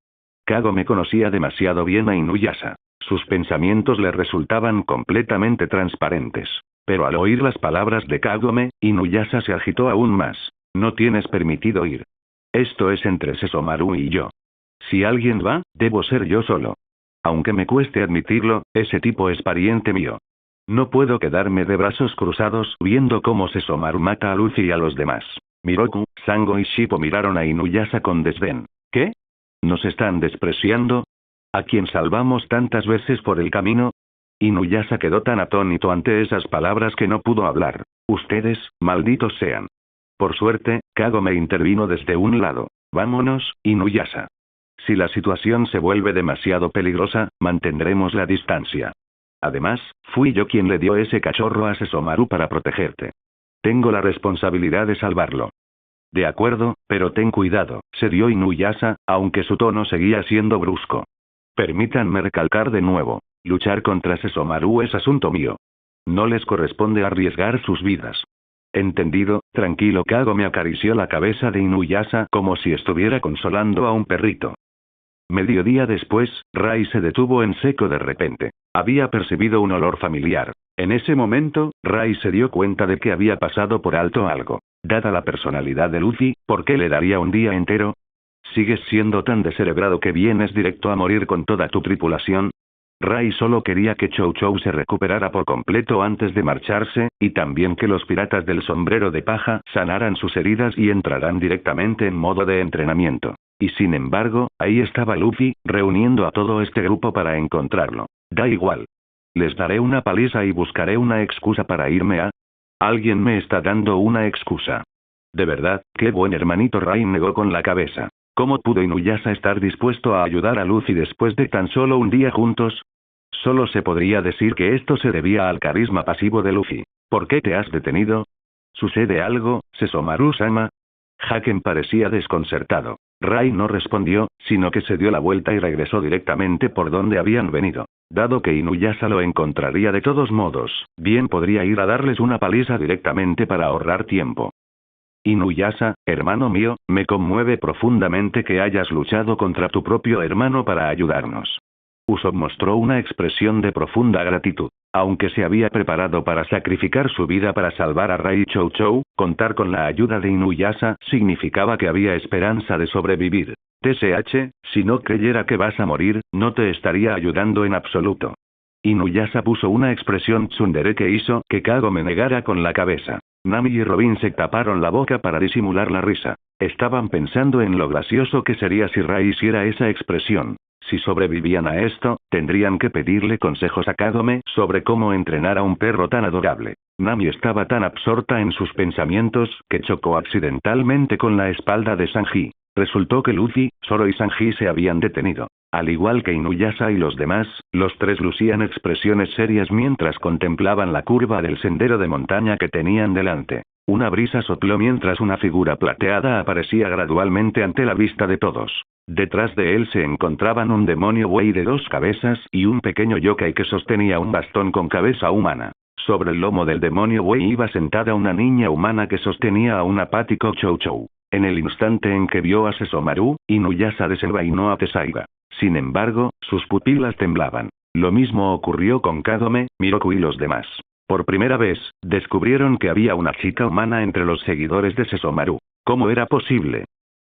Kagome conocía demasiado bien a Inuyasha. Sus pensamientos le resultaban completamente transparentes. Pero al oír las palabras de Kagome, Inuyasha se agitó aún más. No tienes permitido ir. Esto es entre Sesshomaru y yo. Si alguien va, debo ser yo solo. Aunque me cueste admitirlo, ese tipo es pariente mío. No puedo quedarme de brazos cruzados viendo cómo Sesshomaru mata a Luffy y a los demás. Miroku, Sango y Shippo miraron a Inuyasha con desdén. ¿Qué? ¿Nos están despreciando? ¿A quien salvamos tantas veces por el camino? Inuyasha quedó tan atónito ante esas palabras que no pudo hablar. Ustedes, malditos sean. Por suerte, Kagome intervino desde un lado. Vámonos, Inuyasha. Si la situación se vuelve demasiado peligrosa, mantendremos la distancia. Además, fui yo quien le dio ese cachorro a Sesshomaru para protegerte. Tengo la responsabilidad de salvarlo. De acuerdo, pero ten cuidado, cedió Inuyasha, aunque su tono seguía siendo brusco. Permítanme recalcar de nuevo, luchar contra Sesshomaru es asunto mío. No les corresponde arriesgar sus vidas. Entendido, tranquilo. Kagome acarició la cabeza de Inuyasha como si estuviera consolando a un perrito. Mediodía después, Rai se detuvo en seco de repente. Había percibido un olor familiar. En ese momento, Rai se dio cuenta de que había pasado por alto algo. Dada la personalidad de Luffy, ¿por qué le daría un día entero? ¿Sigues siendo tan descerebrado que vienes directo a morir con toda tu tripulación? Rai solo quería que Chou Chou se recuperara por completo antes de marcharse, y también que los piratas del sombrero de paja sanaran sus heridas y entraran directamente en modo de entrenamiento. Y sin embargo, ahí estaba Luffy, reuniendo a todo este grupo para encontrarlo. Da igual. Les daré una paliza y buscaré una excusa para irme a... Alguien me está dando una excusa. De verdad, qué buen hermanito. Rai negó con la cabeza. ¿Cómo pudo Inuyasha estar dispuesto a ayudar a Luffy después de tan solo un día juntos? Solo se podría decir que esto se debía al carisma pasivo de Luffy. ¿Por qué te has detenido? ¿Sucede algo, Sesshomaru-sama? Haken parecía desconcertado. Rai no respondió, sino que se dio la vuelta y regresó directamente por donde habían venido. Dado que Inuyasha lo encontraría de todos modos, bien podría ir a darles una paliza directamente para ahorrar tiempo. Inuyasha, hermano mío, me conmueve profundamente que hayas luchado contra tu propio hermano para ayudarnos. Usopp mostró una expresión de profunda gratitud. Aunque se había preparado para sacrificar su vida para salvar a Rai y Chou Chou, contar con la ayuda de Inuyasha significaba que había esperanza de sobrevivir. TSH, si no creyera que vas a morir, no te estaría ayudando en absoluto. Inuyasha puso una expresión tsundere que hizo que Kagome negara con la cabeza. Nami y Robin se taparon la boca para disimular la risa. Estaban pensando en lo gracioso que sería si Rai hiciera esa expresión. Si sobrevivían a esto, tendrían que pedirle consejos a Kagome sobre cómo entrenar a un perro tan adorable. Nami estaba tan absorta en sus pensamientos que chocó accidentalmente con la espalda de Sanji. Resultó que Luffy, Zoro y Sanji se habían detenido. Al igual que Inuyasha y los demás, los tres lucían expresiones serias mientras contemplaban la curva del sendero de montaña que tenían delante. Una brisa sopló mientras una figura plateada aparecía gradualmente ante la vista de todos. Detrás de él se encontraban un demonio buey de 2 cabezas y un pequeño yokai que sostenía un bastón con cabeza humana. Sobre el lomo del demonio buey iba sentada una niña humana que sostenía a un apático Chou Chou. En el instante en que vio a Sesomaru, Inuyasha desenvainó a Tessaiga. Sin embargo, sus pupilas temblaban. Lo mismo ocurrió con Kagome, Miroku y los demás. Por primera vez, descubrieron que había una chica humana entre los seguidores de Sesomaru. ¿Cómo era posible?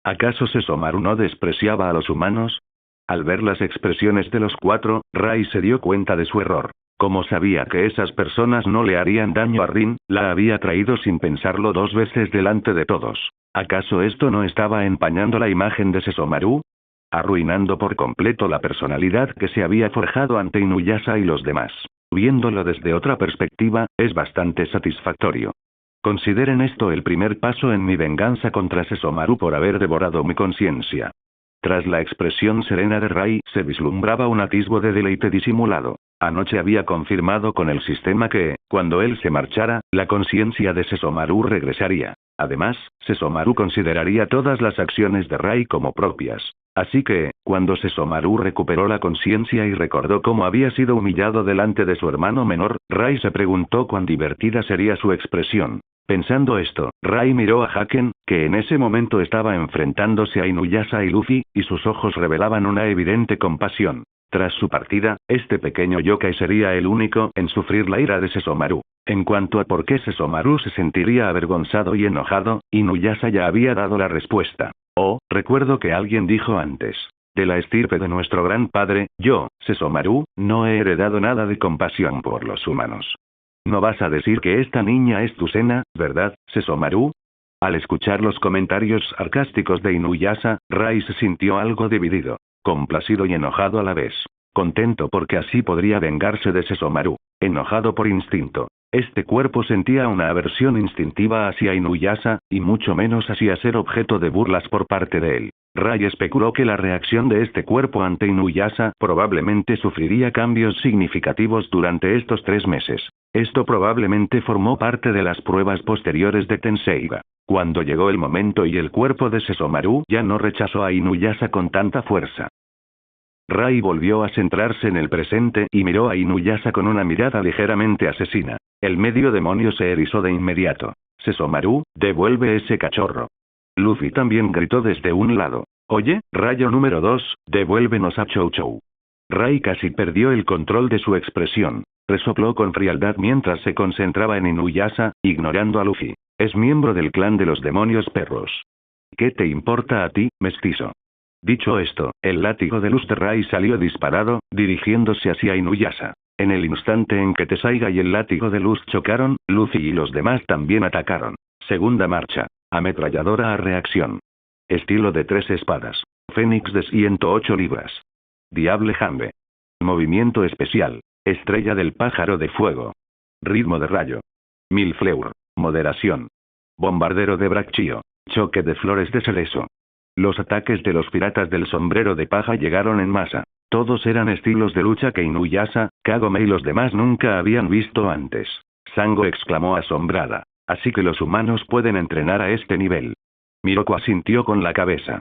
¿Acaso Sesomaru no despreciaba a los humanos? Al ver las expresiones de los 4, Rai se dio cuenta de su error. Como sabía que esas personas no le harían daño a Rin, la había traído sin pensarlo 2 veces delante de todos. ¿Acaso esto no estaba empañando la imagen de Sesomaru? Arruinando por completo la personalidad que se había forjado ante Inuyasha y los demás. Viéndolo desde otra perspectiva, es bastante satisfactorio. Consideren esto el primer paso en mi venganza contra Sesomaru por haber devorado mi conciencia. Tras la expresión serena de Rai, se vislumbraba un atisbo de deleite disimulado. Anoche había confirmado con el sistema que, cuando él se marchara, la conciencia de Sesomaru regresaría. Además, Sesomaru consideraría todas las acciones de Rai como propias. Así que, cuando Sesomaru recuperó la conciencia y recordó cómo había sido humillado delante de su hermano menor, Rai se preguntó cuán divertida sería su expresión. Pensando esto, Rai miró a Haken, que en ese momento estaba enfrentándose a Inuyasha y Luffy, y sus ojos revelaban una evidente compasión. Tras su partida, este pequeño yokai sería el único en sufrir la ira de Sesomaru. En cuanto a por qué Sesomaru se sentiría avergonzado y enojado, Inuyasha ya había dado la respuesta. Oh, recuerdo que alguien dijo antes. De la estirpe de nuestro gran padre, yo, Sesomaru, no he heredado nada de compasión por los humanos. No vas a decir que esta niña es tu cena, ¿verdad, Sesomaru? Al escuchar los comentarios sarcásticos de Inuyasha, Rai se sintió algo dividido. Complacido y enojado a la vez. Contento porque así podría vengarse de Sesomaru. Enojado por instinto. Este cuerpo sentía una aversión instintiva hacia Inuyasha, y mucho menos hacia ser objeto de burlas por parte de él. Rai especuló que la reacción de este cuerpo ante Inuyasha probablemente sufriría cambios significativos durante estos 3 meses. Esto probablemente formó parte de las pruebas posteriores de Tenseiga. Cuando llegó el momento y el cuerpo de Sesomaru ya no rechazó a Inuyasha con tanta fuerza. Rai volvió a centrarse en el presente y miró a Inuyasha con una mirada ligeramente asesina. El medio demonio se erizó de inmediato. Sesomaru, devuelve ese cachorro. Luffy también gritó desde un lado. Oye, rayo número 2, devuélvenos a Chou Chou. Rai casi perdió el control de su expresión. Resopló con frialdad mientras se concentraba en Inuyasha, ignorando a Luffy. Es miembro del clan de los demonios perros. ¿Qué te importa a ti, mestizo? Dicho esto, el látigo de luz de Rai salió disparado, dirigiéndose hacia Inuyasha. En el instante en que Tessaiga y el látigo de luz chocaron, Luffy y los demás también atacaron. Segunda marcha. Ametralladora a reacción. Estilo de 3 espadas. Fénix de 108 libras. Diable Jambe. Movimiento especial. Estrella del pájaro de fuego. Ritmo de rayo. Milfleur. Moderación. Bombardero de Braccio. Choque de flores de cerezo. Los ataques de los piratas del sombrero de paja llegaron en masa. Todos eran estilos de lucha que Inuyasha, Kagome y los demás nunca habían visto antes. Sango exclamó asombrada. Así que los humanos pueden entrenar a este nivel. Miroku asintió con la cabeza.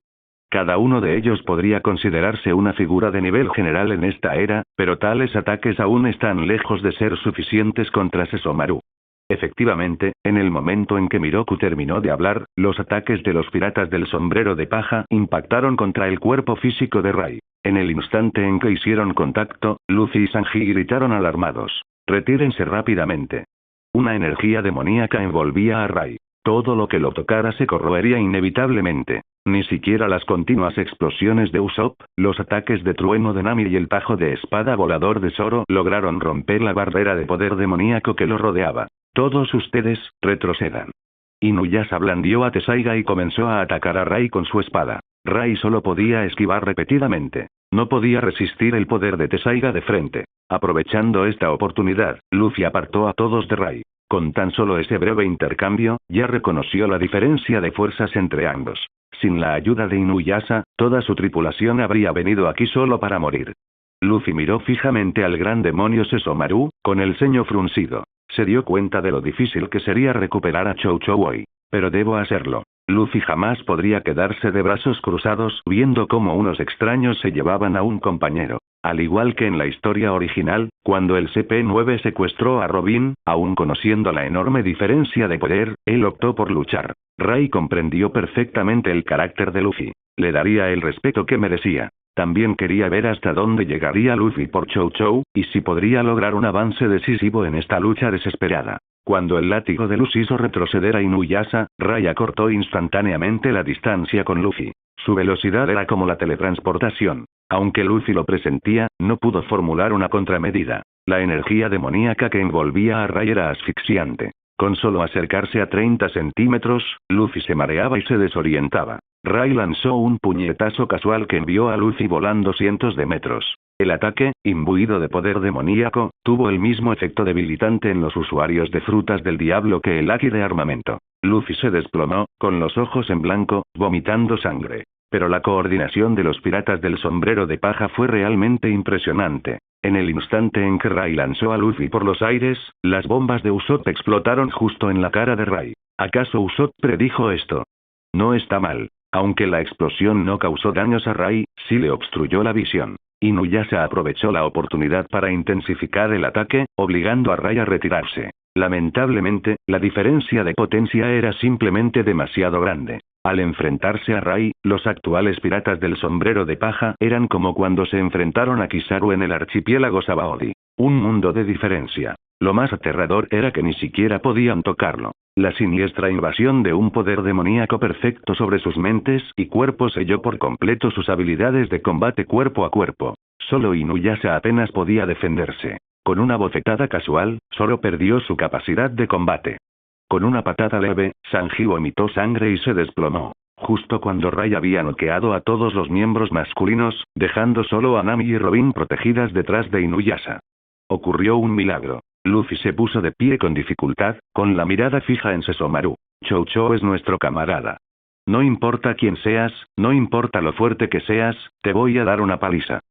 Cada uno de ellos podría considerarse una figura de nivel general en esta era, pero tales ataques aún están lejos de ser suficientes contra Sesomaru. Efectivamente, en el momento en que Miroku terminó de hablar, los ataques de los piratas del sombrero de paja impactaron contra el cuerpo físico de Rai. En el instante en que hicieron contacto, Luffy y Sanji gritaron alarmados. retírense rápidamente. Una energía demoníaca envolvía a Rai. Todo lo que lo tocara se corroería inevitablemente. Ni siquiera las continuas explosiones de Usopp, los ataques de trueno de Nami y el tajo de espada volador de Zoro lograron romper la barrera de poder demoníaco que lo rodeaba. Todos ustedes, retrocedan. Inuyasha blandió a Tessaiga y comenzó a atacar a Rai con su espada. Rai solo podía esquivar repetidamente. No podía resistir el poder de Tessaiga de frente. Aprovechando esta oportunidad, Luffy apartó a todos de Rai. Con tan solo ese breve intercambio, ya reconoció la diferencia de fuerzas entre ambos. Sin la ayuda de Inuyasha, toda su tripulación habría venido aquí solo para morir. Luffy miró fijamente al gran demonio Sesomaru, con el ceño fruncido. Se dio cuenta de lo difícil que sería recuperar a Chou Chou hoy. Pero debo hacerlo. Luffy jamás podría quedarse de brazos cruzados viendo cómo unos extraños se llevaban a un compañero. Al igual que en la historia original, cuando el CP9 secuestró a Robin, aún conociendo la enorme diferencia de poder, él optó por luchar. Rai comprendió perfectamente el carácter de Luffy. Le daría el respeto que merecía. También quería ver hasta dónde llegaría Luffy por Chou Chou, y si podría lograr un avance decisivo en esta lucha desesperada. Cuando el látigo de luz hizo retroceder a Inuyasha, Rai acortó instantáneamente la distancia con Luffy. Su velocidad era como la teletransportación. Aunque Luffy lo presentía, no pudo formular una contramedida. La energía demoníaca que envolvía a Rai era asfixiante. Con solo acercarse a 30 centímetros, Luffy se mareaba y se desorientaba. Rai lanzó un puñetazo casual que envió a Luffy volando cientos de metros. El ataque, imbuido de poder demoníaco, tuvo el mismo efecto debilitante en los usuarios de frutas del diablo que el haki de armamento. Luffy se desplomó, con los ojos en blanco, vomitando sangre. Pero la coordinación de los piratas del sombrero de paja fue realmente impresionante. En el instante en que Rai lanzó a Luffy por los aires, las bombas de Usopp explotaron justo en la cara de Rai. ¿Acaso Usopp predijo esto? No está mal. Aunque la explosión no causó daños a Rai, sí le obstruyó la visión. Inuyasha aprovechó la oportunidad para intensificar el ataque, obligando a Rai a retirarse. Lamentablemente, la diferencia de potencia era simplemente demasiado grande. Al enfrentarse a Rai, los actuales piratas del sombrero de paja eran como cuando se enfrentaron a Kizaru en el archipiélago Sabaody. Un mundo de diferencia. Lo más aterrador era que ni siquiera podían tocarlo. La siniestra invasión de un poder demoníaco perfecto sobre sus mentes y cuerpos selló por completo sus habilidades de combate cuerpo a cuerpo. Solo Inuyasha apenas podía defenderse. Con una bofetada casual, Zoro perdió su capacidad de combate. Con una patada leve, Sanji vomitó sangre y se desplomó. Justo cuando Rai había noqueado a todos los miembros masculinos, dejando solo a Nami y Robin protegidas detrás de Inuyasha. Ocurrió un milagro. Luffy se puso de pie con dificultad, con la mirada fija en Sesomaru. Chou Chou es nuestro camarada. No importa quién seas, no importa lo fuerte que seas, te voy a dar una paliza.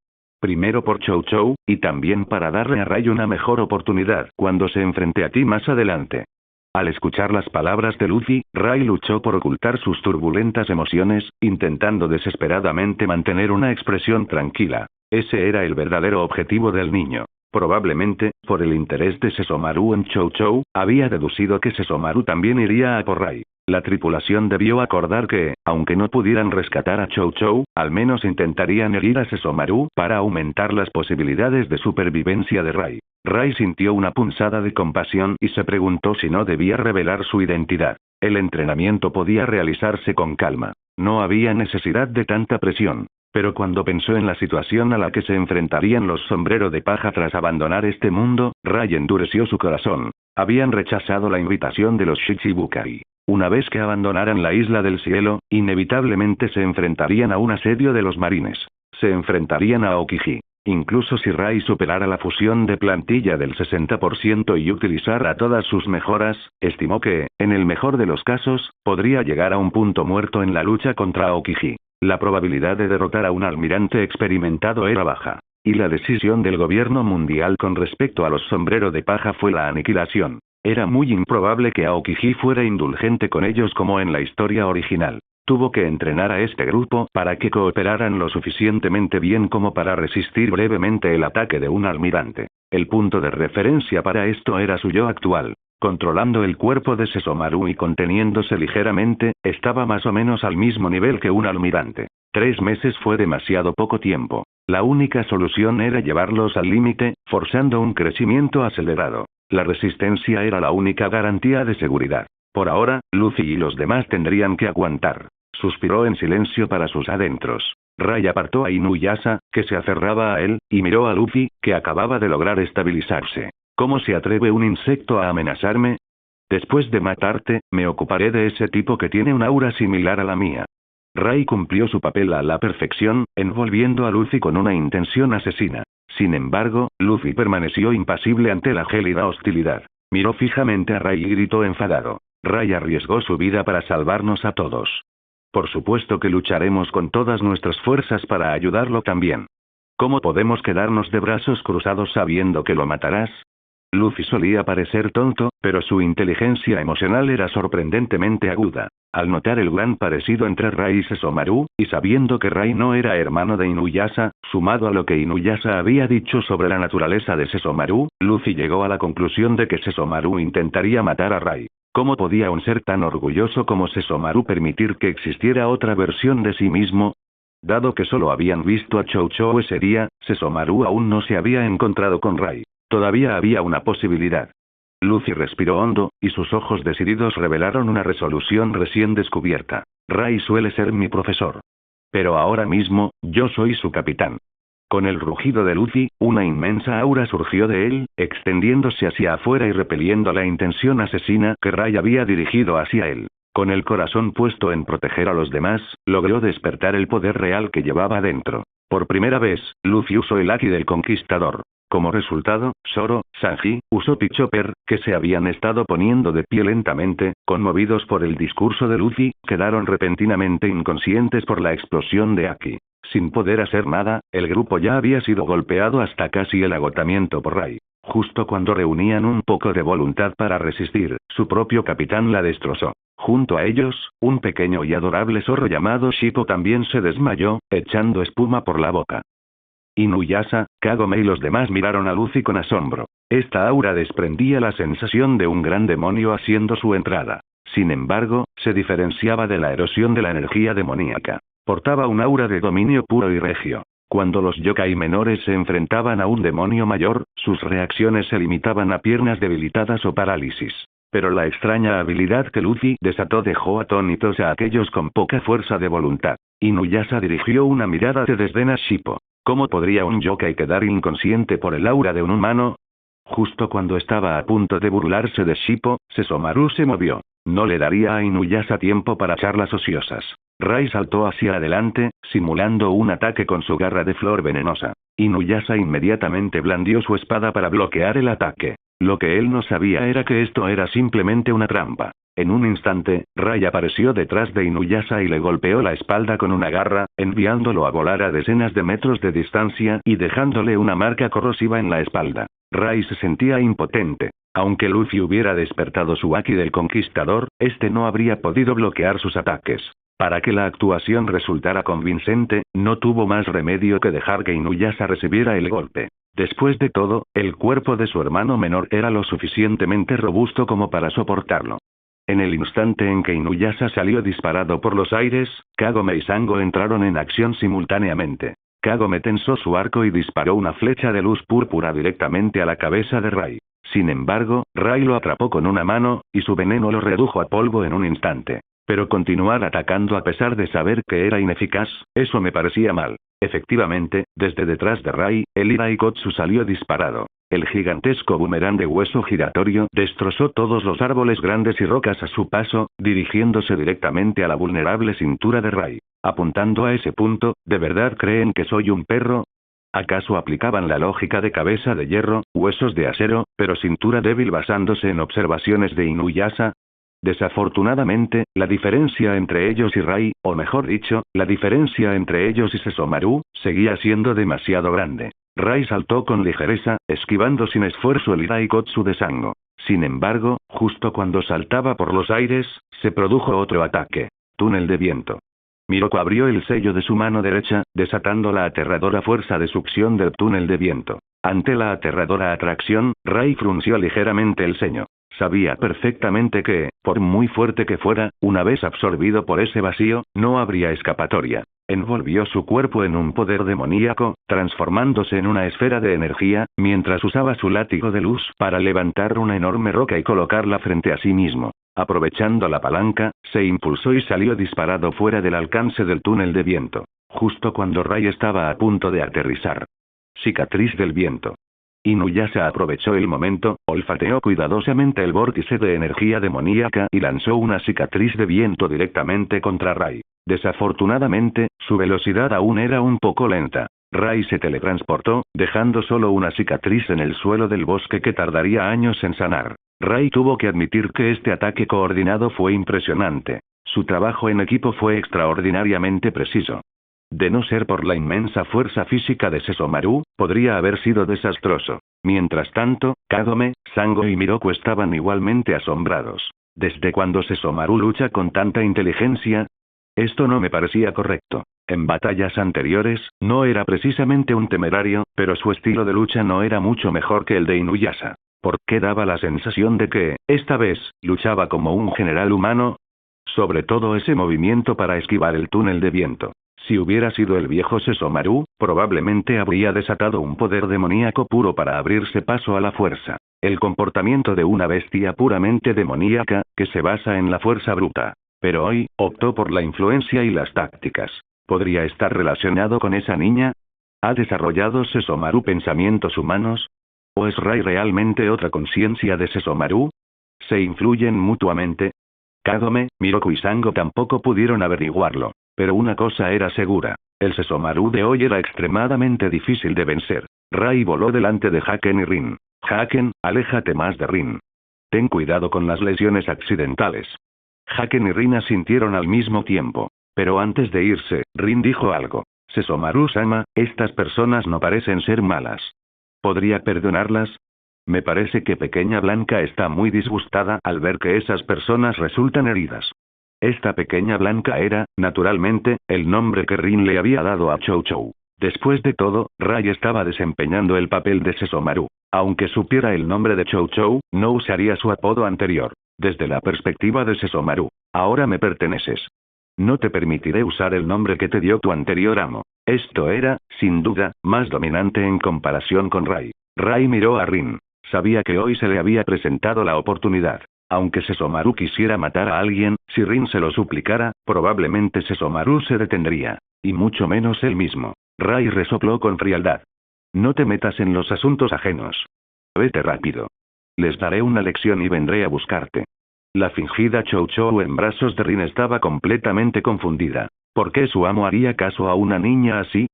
Primero por Chou Chou, y también para darle a Rai una mejor oportunidad cuando se enfrente a ti más adelante. Al escuchar las palabras de Luffy, Rai luchó por ocultar sus turbulentas emociones, intentando desesperadamente mantener una expresión tranquila. Ese era el verdadero objetivo del niño. Probablemente, por el interés de Sesomaru en Chou Chou, había deducido que Sesomaru también iría a por Rai. La tripulación debió acordar que, aunque no pudieran rescatar a Chou Chou, al menos intentarían herir a Sesomaru para aumentar las posibilidades de supervivencia de Rai. Rai sintió una punzada de compasión y se preguntó si no debía revelar su identidad. El entrenamiento podía realizarse con calma. No había necesidad de tanta presión. Pero cuando pensó en la situación a la que se enfrentarían los sombrero de paja tras abandonar este mundo, Rai endureció su corazón. Habían rechazado la invitación de los Shichibukai. Una vez que abandonaran la isla del cielo, inevitablemente se enfrentarían a un asedio de los marines. Se enfrentarían a Aokiji. Incluso si Rai superara la fusión de plantilla del 60% y utilizara todas sus mejoras, estimó que, en el mejor de los casos, podría llegar a un punto muerto en la lucha contra Aokiji. La probabilidad de derrotar a un almirante experimentado era baja. Y la decisión del gobierno mundial con respecto a los sombrero de paja fue la aniquilación. Era muy improbable que Aokiji fuera indulgente con ellos como en la historia original. Tuvo que entrenar a este grupo para que cooperaran lo suficientemente bien como para resistir brevemente el ataque de un almirante. El punto de referencia para esto era su yo actual. Controlando el cuerpo de Sesomaru y conteniéndose ligeramente, estaba más o menos al mismo nivel que un almirante. 3 meses fue demasiado poco tiempo. La única solución era llevarlos al límite, forzando un crecimiento acelerado. La resistencia era la única garantía de seguridad. Por ahora, Luffy y los demás tendrían que aguantar. Suspiró en silencio para sus adentros. Ray apartó a Inuyasha, que se aferraba a él, y miró a Luffy, que acababa de lograr estabilizarse. ¿Cómo se atreve un insecto a amenazarme? Después de matarte, me ocuparé de ese tipo que tiene un aura similar a la mía. Ray cumplió su papel a la perfección, envolviendo a Luffy con una intención asesina. Sin embargo, Luffy permaneció impasible ante la gélida hostilidad. Miró fijamente a Ray y gritó enfadado. Ray arriesgó su vida para salvarnos a todos. Por supuesto que lucharemos con todas nuestras fuerzas para ayudarlo también. ¿Cómo podemos quedarnos de brazos cruzados sabiendo que lo matarás? Luffy solía parecer tonto, pero su inteligencia emocional era sorprendentemente aguda. Al notar el gran parecido entre Ray y Sesomaru, y sabiendo que Ray no era hermano de Inuyasha, sumado a lo que Inuyasha había dicho sobre la naturaleza de Sesomaru, Luffy llegó a la conclusión de que Sesomaru intentaría matar a Ray. ¿Cómo podía un ser tan orgulloso como Sesomaru permitir que existiera otra versión de sí mismo? Dado que solo habían visto a Chou Chou ese día, Sesomaru aún no se había encontrado con Ray. Todavía había una posibilidad. Luffy respiró hondo, y sus ojos decididos revelaron una resolución recién descubierta. Ray suele ser mi profesor. Pero ahora mismo, yo soy su capitán. Con el rugido de Luffy, una inmensa aura surgió de él, extendiéndose hacia afuera y repeliendo la intención asesina que Ray había dirigido hacia él. Con el corazón puesto en proteger a los demás, logró despertar el poder real que llevaba dentro. Por primera vez, Luffy usó el Haki del Conquistador. Como resultado, Zoro, Sanji, Usopp y Chopper, que se habían estado poniendo de pie lentamente, conmovidos por el discurso de Luffy, quedaron repentinamente inconscientes por la explosión de Haki. Sin poder hacer nada, el grupo ya había sido golpeado hasta casi el agotamiento por Ray. Justo cuando reunían un poco de voluntad para resistir, su propio capitán la destrozó. Junto a ellos, un pequeño y adorable zorro llamado Shippo también se desmayó, echando espuma por la boca. Inuyasha, Kagome y los demás miraron a Luffy con asombro. Esta aura desprendía la sensación de un gran demonio haciendo su entrada. Sin embargo, se diferenciaba de la erosión de la energía demoníaca. Portaba un aura de dominio puro y regio. Cuando los yokai menores se enfrentaban a un demonio mayor, sus reacciones se limitaban a piernas debilitadas o parálisis. Pero la extraña habilidad que Luffy desató dejó atónitos a aquellos con poca fuerza de voluntad. Inuyasha dirigió una mirada de desdén a Shippo. ¿Cómo podría un yokai quedar inconsciente por el aura de un humano? Justo cuando estaba a punto de burlarse de Shippo, Sesomaru se movió. No le daría a Inuyasha tiempo para charlas ociosas. Ray saltó hacia adelante, simulando un ataque con su garra de flor venenosa. Inuyasha inmediatamente blandió su espada para bloquear el ataque. Lo que él no sabía era que esto era simplemente una trampa. En un instante, Ray apareció detrás de Inuyasha y le golpeó la espalda con una garra, enviándolo a volar a decenas de metros de distancia y dejándole una marca corrosiva en la espalda. Ray se sentía impotente. Aunque Luffy hubiera despertado su Haki del Conquistador, este no habría podido bloquear sus ataques. Para que la actuación resultara convincente, no tuvo más remedio que dejar que Inuyasha recibiera el golpe. Después de todo, el cuerpo de su hermano menor era lo suficientemente robusto como para soportarlo. En el instante en que Inuyasha salió disparado por los aires, Kagome y Sango entraron en acción simultáneamente. Kagome tensó su arco y disparó una flecha de luz púrpura directamente a la cabeza de Ray. Sin embargo, Ray lo atrapó con una mano, y su veneno lo redujo a polvo en un instante. Pero continuar atacando a pesar de saber que era ineficaz, eso me parecía mal. Efectivamente, desde detrás de Ray, el Iraikotsu salió disparado. El gigantesco boomerang de hueso giratorio destrozó todos los árboles grandes y rocas a su paso, dirigiéndose directamente a la vulnerable cintura de Ray. Apuntando a ese punto, ¿de verdad creen que soy un perro? ¿Acaso aplicaban la lógica de cabeza de hierro, huesos de acero, pero cintura débil basándose en observaciones de Inuyasha? Desafortunadamente, la diferencia entre ellos y Ray, o mejor dicho, la diferencia entre ellos y Sesomaru, seguía siendo demasiado grande. Ray saltó con ligereza, esquivando sin esfuerzo el Iraikotsu de Sango. Sin embargo, justo cuando saltaba por los aires, se produjo otro ataque. Túnel de viento. Miroku abrió el sello de su mano derecha, desatando la aterradora fuerza de succión del túnel de viento. Ante la aterradora atracción, Ray frunció ligeramente el ceño. Sabía perfectamente que, por muy fuerte que fuera, una vez absorbido por ese vacío, no habría escapatoria. Envolvió su cuerpo en un poder demoníaco, transformándose en una esfera de energía, mientras usaba su látigo de luz para levantar una enorme roca y colocarla frente a sí mismo. Aprovechando la palanca, se impulsó y salió disparado fuera del alcance del túnel de viento, justo cuando Rai estaba a punto de aterrizar. Cicatriz del viento. Inuyasha aprovechó el momento, olfateó cuidadosamente el vórtice de energía demoníaca y lanzó una cicatriz de viento directamente contra Rai. Desafortunadamente, su velocidad aún era un poco lenta. Rai se teletransportó, dejando solo una cicatriz en el suelo del bosque que tardaría años en sanar. Rai tuvo que admitir que este ataque coordinado fue impresionante. Su trabajo en equipo fue extraordinariamente preciso. De no ser por la inmensa fuerza física de Sesomaru, podría haber sido desastroso. Mientras tanto, Kagome, Sango y Miroku estaban igualmente asombrados. ¿Desde cuándo Sesomaru lucha con tanta inteligencia? Esto no me parecía correcto. En batallas anteriores, no era precisamente un temerario, pero su estilo de lucha no era mucho mejor que el de Inuyasha. ¿Por qué daba la sensación de que, esta vez, luchaba como un general humano? Sobre todo ese movimiento para esquivar el túnel de viento. Si hubiera sido el viejo Sesomaru, probablemente habría desatado un poder demoníaco puro para abrirse paso a la fuerza. El comportamiento de una bestia puramente demoníaca, que se basa en la fuerza bruta. Pero hoy, optó por la influencia y las tácticas. ¿Podría estar relacionado con esa niña? ¿Ha desarrollado Sesomaru pensamientos humanos? ¿O es Rai realmente otra conciencia de Sesomaru? ¿Se influyen mutuamente? Kagome, Miroku y Sango tampoco pudieron averiguarlo. Pero una cosa era segura. El Sesomaru de hoy era extremadamente difícil de vencer. Rai voló delante de Haken y Rin. Haken, aléjate más de Rin. Ten cuidado con las lesiones accidentales. Haken y Rin asintieron al mismo tiempo. Pero antes de irse, Rin dijo algo. Sesomaru-sama, estas personas no parecen ser malas. ¿Podría perdonarlas? Me parece que Pequeña Blanca está muy disgustada al ver que esas personas resultan heridas. Esta Pequeña Blanca era, naturalmente, el nombre que Rin le había dado a Chou Chou. Después de todo, Rai estaba desempeñando el papel de Sesomaru. Aunque supiera el nombre de Chou Chou, no usaría su apodo anterior. Desde la perspectiva de Sesomaru, ahora me perteneces. No te permitiré usar el nombre que te dio tu anterior amo. Esto era, sin duda, más dominante en comparación con Rai. Rai miró a Rin. Sabía que hoy se le había presentado la oportunidad. Aunque Sesomaru quisiera matar a alguien, si Rin se lo suplicara, probablemente Sesomaru se detendría. Y mucho menos él mismo. Rai resopló con frialdad. No te metas en los asuntos ajenos. Vete rápido. Les daré una lección y vendré a buscarte. La fingida Chou Chou en brazos de Rin estaba completamente confundida. ¿Por qué su amo haría caso a una niña así?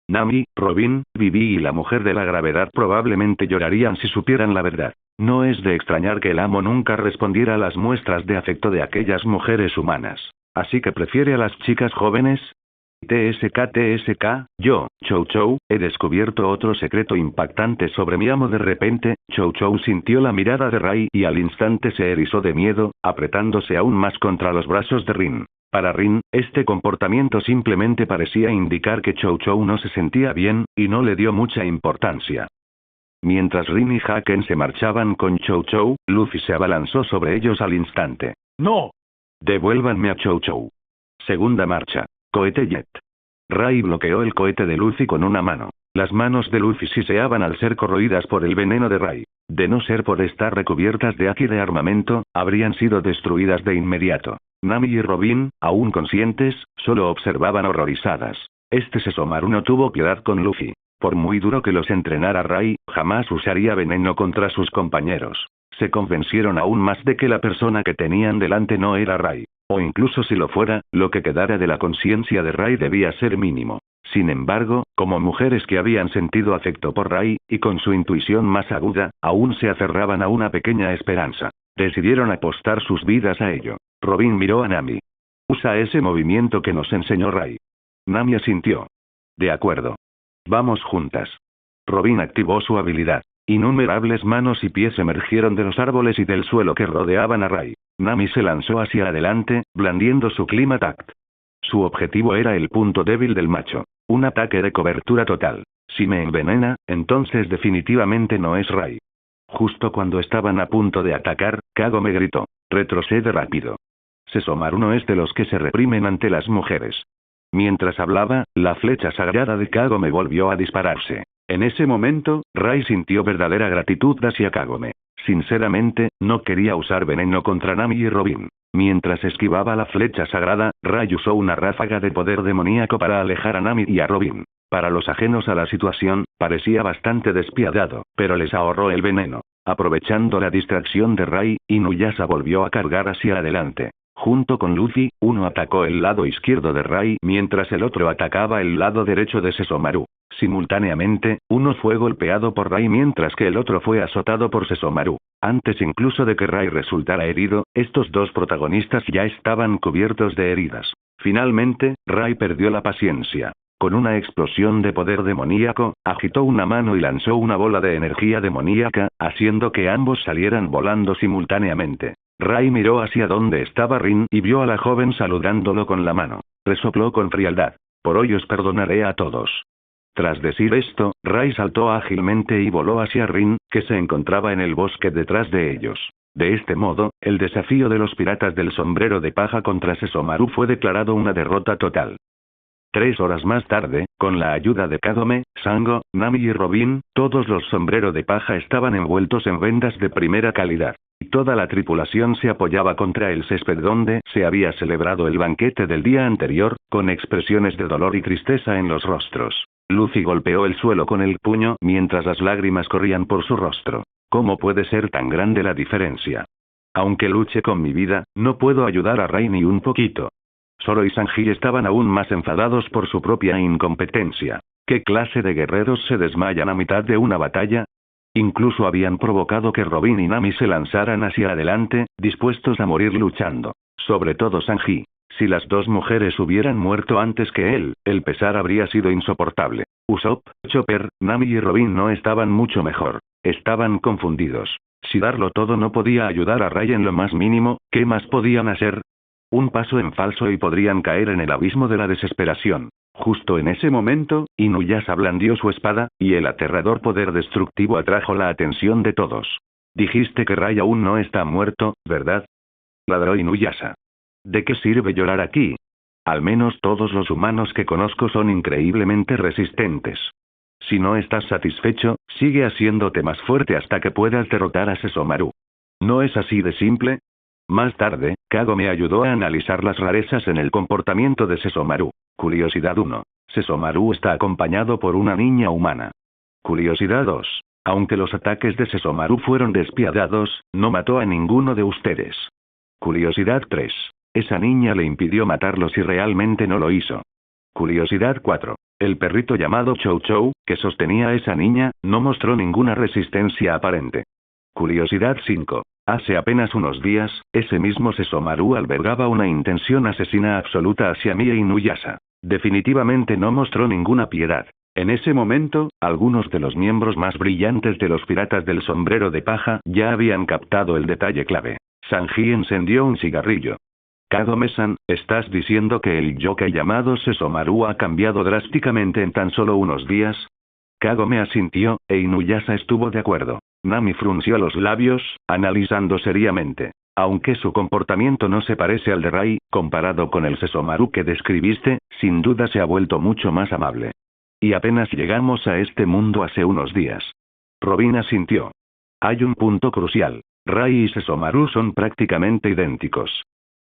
Nami, Robin, Vivi y la mujer de la gravedad probablemente llorarían si supieran la verdad. No es de extrañar que el amo nunca respondiera a las muestras de afecto de aquellas mujeres humanas. ¿Así que prefiere a las chicas jóvenes? TSK, yo, Chou Chou, he descubierto otro secreto impactante sobre mi amo. De repente, Chou Chou sintió la mirada de Rai y al instante se erizó de miedo, apretándose aún más contra los brazos de Rin. Para Rin, este comportamiento simplemente parecía indicar que Chou Chou no se sentía bien, y no le dio mucha importancia. Mientras Rin y Haken se marchaban con Chou Chou, Luffy se abalanzó sobre ellos al instante. ¡No! Devuélvanme a Chou Chou. Segunda marcha. Cohete Jet. Rai bloqueó el cohete de Luffy con una mano. Las manos de Luffy siseaban al ser corroídas por el veneno de Rai. De no ser por estar recubiertas de haki de armamento, habrían sido destruidas de inmediato. Nami y Robin, aún conscientes, solo observaban horrorizadas. Este Sesomaru no tuvo piedad con Luffy. Por muy duro que los entrenara Rai, jamás usaría veneno contra sus compañeros. Se convencieron aún más de que la persona que tenían delante no era Rai. O incluso si lo fuera, lo que quedara de la conciencia de Rai debía ser mínimo. Sin embargo, como mujeres que habían sentido afecto por Rai, y con su intuición más aguda, aún se aferraban a una pequeña esperanza. Decidieron apostar sus vidas a ello. Robin miró a Nami. Usa ese movimiento que nos enseñó Rai. Nami asintió. De acuerdo. Vamos juntas. Robin activó su habilidad. Innumerables manos y pies emergieron de los árboles y del suelo que rodeaban a Rai. Nami se lanzó hacia adelante, blandiendo su Climact. Su objetivo era el punto débil del macho. Un ataque de cobertura total. Si me envenena, entonces definitivamente no es Rai. Justo cuando estaban a punto de atacar, Kagome gritó. Retrocede rápido. Sesomaru no es de los que se reprimen ante las mujeres. Mientras hablaba, la flecha sagrada de Kagome volvió a dispararse. En ese momento, Rai sintió verdadera gratitud hacia Kagome. Sinceramente, no quería usar veneno contra Nami y Robin. Mientras esquivaba la flecha sagrada, Rai usó una ráfaga de poder demoníaco para alejar a Nami y a Robin. Para los ajenos a la situación, parecía bastante despiadado, pero les ahorró el veneno. Aprovechando la distracción de Rai, Inuyasha volvió a cargar hacia adelante. Junto con Luffy, uno atacó el lado izquierdo de Rai mientras el otro atacaba el lado derecho de Sesomaru. Simultáneamente, uno fue golpeado por Rai mientras que el otro fue azotado por Sesomaru. Antes incluso de que Rai resultara herido, estos dos protagonistas ya estaban cubiertos de heridas. Finalmente, Rai perdió la paciencia. Con una explosión de poder demoníaco, agitó una mano y lanzó una bola de energía demoníaca, haciendo que ambos salieran volando simultáneamente. Rai miró hacia donde estaba Rin y vio a la joven saludándolo con la mano. Resopló con frialdad. Por hoy os perdonaré a todos. Tras decir esto, Rai saltó ágilmente y voló hacia Rin, que se encontraba en el bosque detrás de ellos. De este modo, el desafío de los piratas del sombrero de paja contra Sesomaru fue declarado una derrota total. 3 horas más tarde, con la ayuda de Kagome, Sango, Nami y Robin, todos los sombreros de paja estaban envueltos en vendas de primera calidad. Y toda la tripulación se apoyaba contra el césped donde se había celebrado el banquete del día anterior, con expresiones de dolor y tristeza en los rostros. Luffy golpeó el suelo con el puño mientras las lágrimas corrían por su rostro. ¿Cómo puede ser tan grande la diferencia? Aunque luche con mi vida, no puedo ayudar a Rai ni un poquito. Zoro y Sanji estaban aún más enfadados por su propia incompetencia. ¿Qué clase de guerreros se desmayan a mitad de una batalla? Incluso habían provocado que Robin y Nami se lanzaran hacia adelante, dispuestos a morir luchando. Sobre todo Sanji. Si las dos mujeres hubieran muerto antes que él, el pesar habría sido insoportable. Usopp, Chopper, Nami y Robin no estaban mucho mejor. Estaban confundidos. Si darlo todo no podía ayudar a Rai en lo más mínimo, ¿qué más podían hacer? Un paso en falso y podrían caer en el abismo de la desesperación. Justo en ese momento, Inuyasha blandió su espada, y el aterrador poder destructivo atrajo la atención de todos. Dijiste que Rai aún no está muerto, ¿verdad? Ladró Inuyasha. ¿De qué sirve llorar aquí? Al menos todos los humanos que conozco son increíblemente resistentes. Si no estás satisfecho, sigue haciéndote más fuerte hasta que puedas derrotar a Sesomaru. ¿No es así de simple? Más tarde, Kagome ayudó a analizar las rarezas en el comportamiento de Sesomaru. Curiosidad 1. Sesomaru está acompañado por una niña humana. Curiosidad 2. Aunque los ataques de Sesomaru fueron despiadados, no mató a ninguno de ustedes. Curiosidad 3. Esa niña le impidió matarlos y realmente no lo hizo. Curiosidad 4. El perrito llamado Chou Chou, que sostenía a esa niña, no mostró ninguna resistencia aparente. Curiosidad 5. Hace apenas unos días, ese mismo Sesomaru albergaba una intención asesina absoluta hacia mí e Inuyasha. Definitivamente no mostró ninguna piedad. En ese momento, algunos de los miembros más brillantes de los piratas del sombrero de paja ya habían captado el detalle clave. Sanji encendió un cigarrillo. Kagome-san, ¿estás diciendo que el yokai llamado Sesomaru ha cambiado drásticamente en tan solo unos días? Kagome asintió, e Inuyasha estuvo de acuerdo. Nami frunció los labios, analizando seriamente. Aunque su comportamiento no se parece al de Rai, comparado con el Sesomaru que describiste, sin duda se ha vuelto mucho más amable. Y apenas llegamos a este mundo hace unos días. Robin asintió. Hay un punto crucial. Rai y Sesomaru son prácticamente idénticos.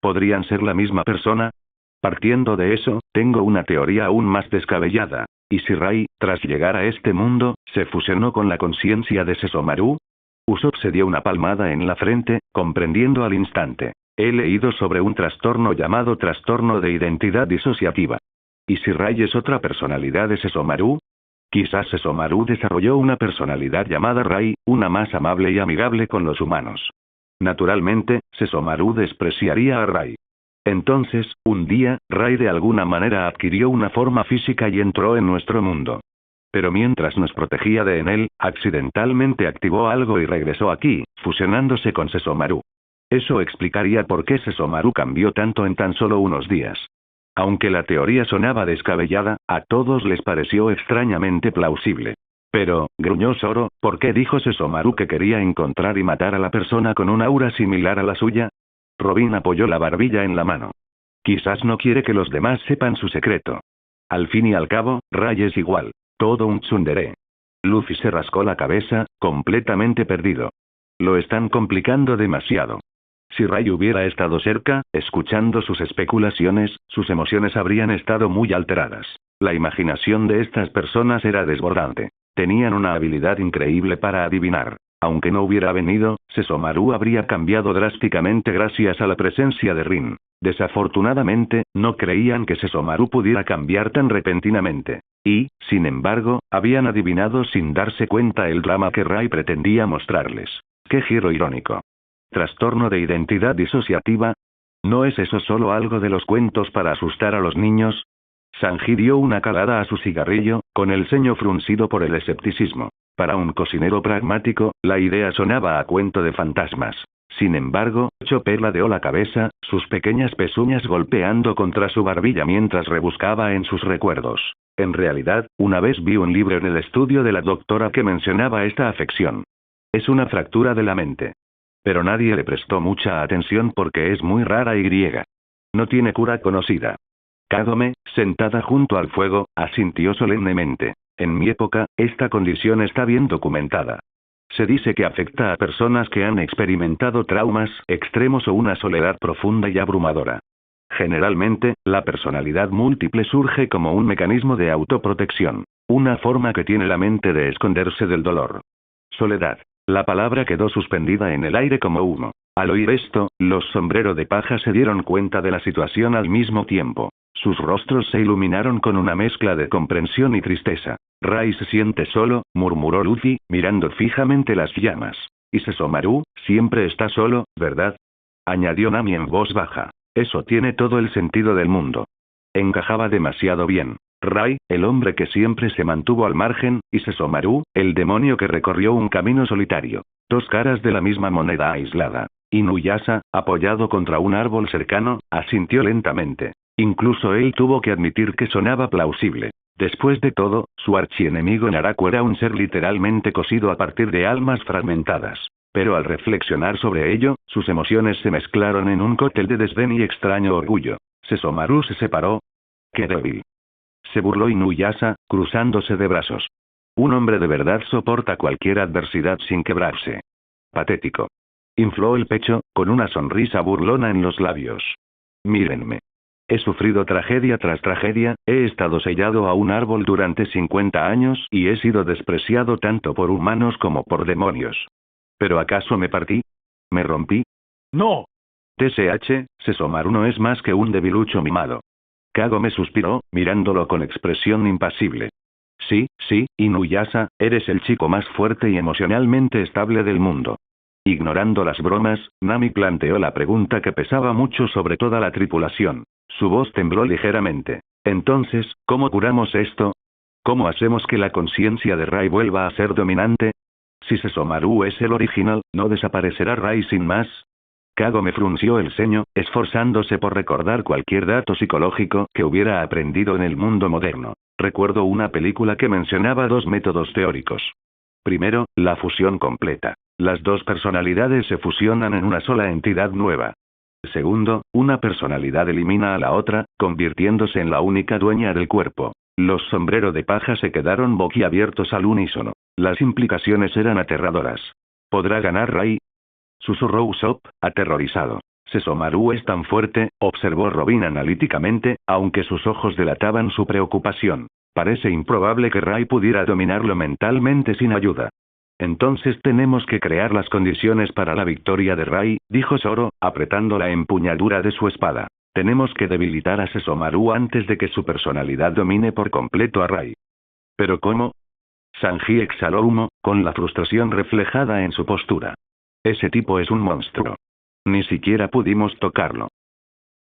¿Podrían ser la misma persona? Partiendo de eso, tengo una teoría aún más descabellada. ¿Y si Rai, tras llegar a este mundo, se fusionó con la conciencia de Sesomaru? Usopp se dio una palmada en la frente, comprendiendo al instante. He leído sobre un trastorno llamado trastorno de identidad disociativa. ¿Y si Rai es otra personalidad de Sesomaru? Quizás Sesomaru desarrolló una personalidad llamada Rai, una más amable y amigable con los humanos. Naturalmente, Sesomaru despreciaría a Rai. Entonces, un día, Rai de alguna manera adquirió una forma física y entró en nuestro mundo. Pero mientras nos protegía de en él, accidentalmente activó algo y regresó aquí, fusionándose con Sesomaru. Eso explicaría por qué Sesomaru cambió tanto en tan solo unos días. Aunque la teoría sonaba descabellada, a todos les pareció extrañamente plausible. Pero, gruñó Zoro, ¿por qué dijo Sesomaru que quería encontrar y matar a la persona con un aura similar a la suya? Robin apoyó la barbilla en la mano. Quizás no quiere que los demás sepan su secreto. Al fin y al cabo, Ray es igual. Todo un tsundere. Luffy se rascó la cabeza, completamente perdido. Lo están complicando demasiado. Si Ray hubiera estado cerca, escuchando sus especulaciones, sus emociones habrían estado muy alteradas. La imaginación de estas personas era desbordante. Tenían una habilidad increíble para adivinar. Aunque no hubiera venido, Sesomaru habría cambiado drásticamente gracias a la presencia de Rin. Desafortunadamente, no creían que Sesomaru pudiera cambiar tan repentinamente. Y, sin embargo, habían adivinado sin darse cuenta el drama que Ray pretendía mostrarles. ¡Qué giro irónico! ¿Trastorno de identidad disociativa? ¿No es eso solo algo de los cuentos para asustar a los niños? Sanji dio una calada a su cigarrillo, con el ceño fruncido por el escepticismo. Para un cocinero pragmático, la idea sonaba a cuento de fantasmas. Sin embargo, Chopper ladeó la cabeza, sus pequeñas pezuñas golpeando contra su barbilla mientras rebuscaba en sus recuerdos. En realidad, una vez vi un libro en el estudio de la doctora que mencionaba esta afección. Es una fractura de la mente. Pero nadie le prestó mucha atención porque es muy rara y griega. No tiene cura conocida. Kagome, sentada junto al fuego, asintió solemnemente. En mi época, esta condición está bien documentada. Se dice que afecta a personas que han experimentado traumas extremos o una soledad profunda y abrumadora. Generalmente, la personalidad múltiple surge como un mecanismo de autoprotección. Una forma que tiene la mente de esconderse del dolor. Soledad. La palabra quedó suspendida en el aire como humo. Al oír esto, los sombrero de paja se dieron cuenta de la situación al mismo tiempo. Sus rostros se iluminaron con una mezcla de comprensión y tristeza. Ray se siente solo, murmuró Luffy, mirando fijamente las llamas. Y Sesomaru, siempre está solo, ¿verdad? Añadió Nami en voz baja. Eso tiene todo el sentido del mundo. Encajaba demasiado bien. Ray, el hombre que siempre se mantuvo al margen, y Sesomaru, el demonio que recorrió un camino solitario. Dos caras de la misma moneda aislada. Inuyasha, apoyado contra un árbol cercano, asintió lentamente. Incluso él tuvo que admitir que sonaba plausible. Después de todo, su archienemigo Naraku era un ser literalmente cosido a partir de almas fragmentadas. Pero al reflexionar sobre ello, sus emociones se mezclaron en un cóctel de desdén y extraño orgullo. Sesomaru se separó. ¡Qué débil! Se burló Inuyasha, cruzándose de brazos. Un hombre de verdad soporta cualquier adversidad sin quebrarse. Patético. Infló el pecho, con una sonrisa burlona en los labios. Mírenme. He sufrido tragedia tras tragedia, he estado sellado a un árbol durante 50 años y he sido despreciado tanto por humanos como por demonios. ¿Pero acaso me partí? ¿Me rompí? ¡No! TSH, Sesomaru no es más que un debilucho mimado. Kagome suspiró, mirándolo con expresión impasible. Sí, Inuyasha, eres el chico más fuerte y emocionalmente estable del mundo. Ignorando las bromas, Nami planteó la pregunta que pesaba mucho sobre toda la tripulación. Su voz tembló ligeramente. Entonces, ¿cómo curamos esto? ¿Cómo hacemos que la conciencia de Ray vuelva a ser dominante? Si Sesomaru es el original, ¿no desaparecerá Ray sin más? Kagome frunció el ceño, esforzándose por recordar cualquier dato psicológico que hubiera aprendido en el mundo moderno. Recuerdo una película que mencionaba dos métodos teóricos. Primero, la fusión completa. Las dos personalidades se fusionan en una sola entidad nueva. Segundo, una personalidad elimina a la otra, convirtiéndose en la única dueña del cuerpo. Los sombrero de paja se quedaron boquiabiertos al unísono. Las implicaciones eran aterradoras. ¿Podrá ganar Ray? Susurró Usopp, aterrorizado. Sesomaru es tan fuerte, observó Robin analíticamente, aunque sus ojos delataban su preocupación. Parece improbable que Ray pudiera dominarlo mentalmente sin ayuda. Entonces tenemos que crear las condiciones para la victoria de Ray, dijo Zoro, apretando la empuñadura de su espada. Tenemos que debilitar a Sesomaru antes de que su personalidad domine por completo a Ray. ¿Pero cómo? Sanji exhaló humo, con la frustración reflejada en su postura. Ese tipo es un monstruo. Ni siquiera pudimos tocarlo.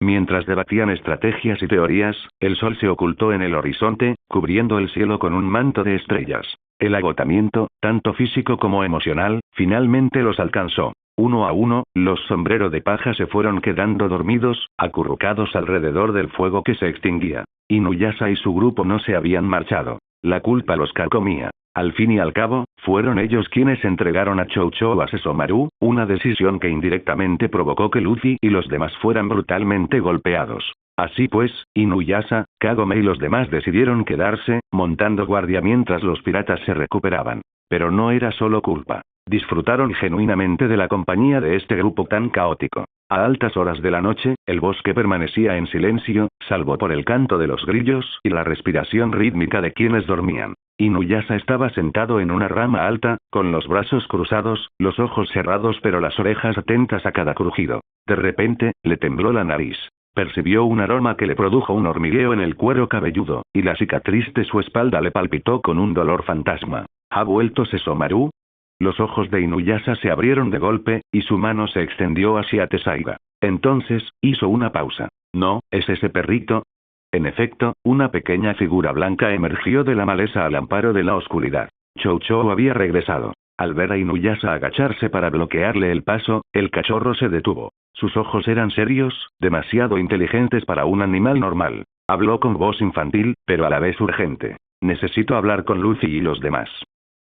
Mientras debatían estrategias y teorías, el sol se ocultó en el horizonte, cubriendo el cielo con un manto de estrellas. El agotamiento, tanto físico como emocional, finalmente los alcanzó. Uno a uno, los sombrero de paja se fueron quedando dormidos, acurrucados alrededor del fuego que se extinguía. Inuyasha y su grupo no se habían marchado. La culpa los carcomía. Al fin y al cabo, fueron ellos quienes entregaron a Chou Chou a Sesomaru, una decisión que indirectamente provocó que Luffy y los demás fueran brutalmente golpeados. Así pues, Inuyasha, Kagome y los demás decidieron quedarse, montando guardia mientras los piratas se recuperaban. Pero no era solo culpa. Disfrutaron genuinamente de la compañía de este grupo tan caótico. A altas horas de la noche, el bosque permanecía en silencio, salvo por el canto de los grillos y la respiración rítmica de quienes dormían. Inuyasha estaba sentado en una rama alta, con los brazos cruzados, los ojos cerrados pero las orejas atentas a cada crujido. De repente, le tembló la nariz. Percibió un aroma que le produjo un hormigueo en el cuero cabelludo, y la cicatriz de su espalda le palpitó con un dolor fantasma. ¿Ha vuelto Sesomaru? Los ojos de Inuyasha se abrieron de golpe, y su mano se extendió hacia Tesaiga. Entonces, hizo una pausa. ¿No, es ese perrito? En efecto, una pequeña figura blanca emergió de la maleza al amparo de la oscuridad. Chou Chou había regresado. Al ver a Inuyasha agacharse para bloquearle el paso, el cachorro se detuvo. Sus ojos eran serios, demasiado inteligentes para un animal normal. Habló con voz infantil, pero a la vez urgente. Necesito hablar con Luffy y los demás.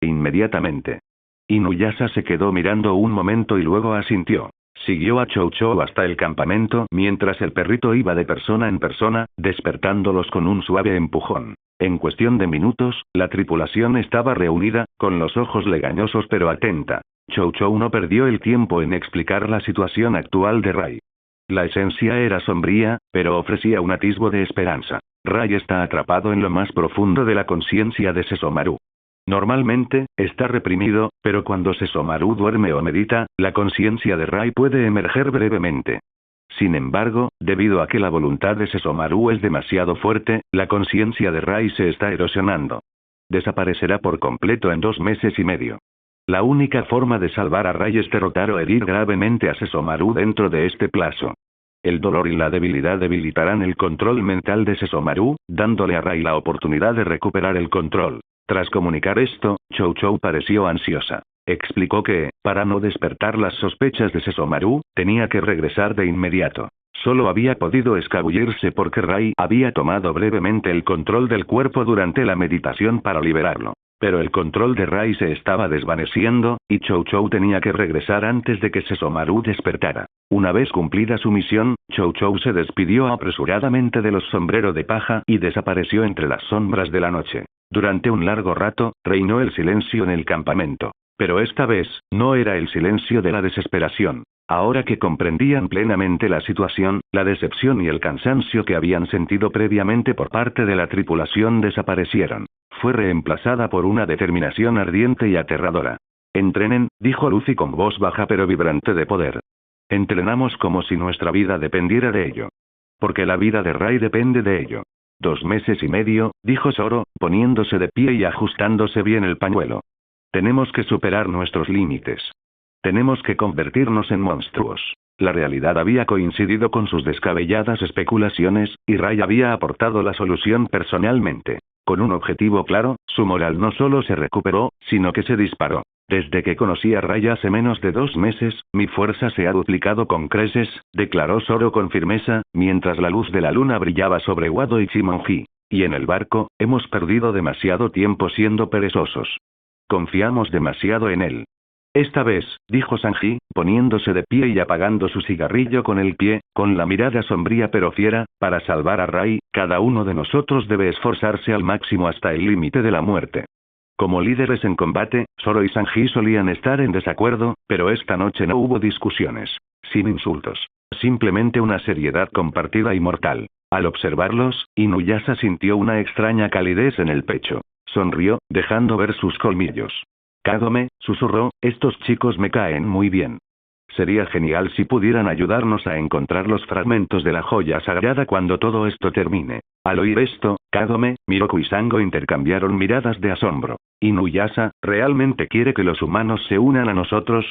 Inmediatamente. Inuyasha se quedó mirando un momento y luego asintió. Siguió a Chou Chou hasta el campamento mientras el perrito iba de persona en persona, despertándolos con un suave empujón. En cuestión de minutos, la tripulación estaba reunida, con los ojos legañosos pero atenta. Chou Chou no perdió el tiempo en explicar la situación actual de Rai. La esencia era sombría, pero ofrecía un atisbo de esperanza. Rai está atrapado en lo más profundo de la conciencia de Sesomaru. Normalmente, está reprimido, pero cuando Sesomaru duerme o medita, la conciencia de Rai puede emerger brevemente. Sin embargo, debido a que la voluntad de Sesomaru es demasiado fuerte, la conciencia de Rai se está erosionando. Desaparecerá por completo en 2 meses y medio. La única forma de salvar a Rai es derrotar o herir gravemente a Sesomaru dentro de este plazo. El dolor y la debilidad debilitarán el control mental de Sesomaru, dándole a Rai la oportunidad de recuperar el control. Tras comunicar esto, Chou Chou pareció ansiosa. Explicó que, para no despertar las sospechas de Sesomaru, tenía que regresar de inmediato. Solo había podido escabullirse porque Rai había tomado brevemente el control del cuerpo durante la meditación para liberarlo. Pero el control de Rai se estaba desvaneciendo, y Chou Chou tenía que regresar antes de que Sesomaru despertara. Una vez cumplida su misión, Chou Chou se despidió apresuradamente de los sombreros de paja y desapareció entre las sombras de la noche. Durante un largo rato, reinó el silencio en el campamento. Pero esta vez, no era el silencio de la desesperación. Ahora que comprendían plenamente la situación, la decepción y el cansancio que habían sentido previamente por parte de la tripulación desaparecieron. Fue reemplazada por una determinación ardiente y aterradora. Entrenen, dijo Luffy con voz baja pero vibrante de poder. Entrenamos como si nuestra vida dependiera de ello. Porque la vida de Rai depende de ello. 2 meses y medio, dijo Zoro, poniéndose de pie y ajustándose bien el pañuelo. Tenemos que superar nuestros límites. Tenemos que convertirnos en monstruos. La realidad había coincidido con sus descabelladas especulaciones, y Rai había aportado la solución personalmente. Con un objetivo claro, su moral no solo se recuperó, sino que se disparó. Desde que conocí a Rai hace menos de 2 meses, mi fuerza se ha duplicado con creces, declaró Zoro con firmeza, mientras la luz de la luna brillaba sobre Wado y Chimonji. Y en el barco, hemos perdido demasiado tiempo siendo perezosos. Confiamos demasiado en él. Esta vez, dijo Sanji, poniéndose de pie y apagando su cigarrillo con el pie, con la mirada sombría pero fiera, para salvar a Rai, cada uno de nosotros debe esforzarse al máximo hasta el límite de la muerte. Como líderes en combate, Zoro y Sanji solían estar en desacuerdo, pero esta noche no hubo discusiones. Sin insultos. Simplemente una seriedad compartida y mortal. Al observarlos, Inuyasha sintió una extraña calidez en el pecho. Sonrió, dejando ver sus colmillos. Kagome, susurró, estos chicos me caen muy bien. Sería genial si pudieran ayudarnos a encontrar los fragmentos de la joya sagrada cuando todo esto termine. Al oír esto, Kagome, Miroku y Sango intercambiaron miradas de asombro. Inuyasha, ¿realmente quiere que los humanos se unan a nosotros?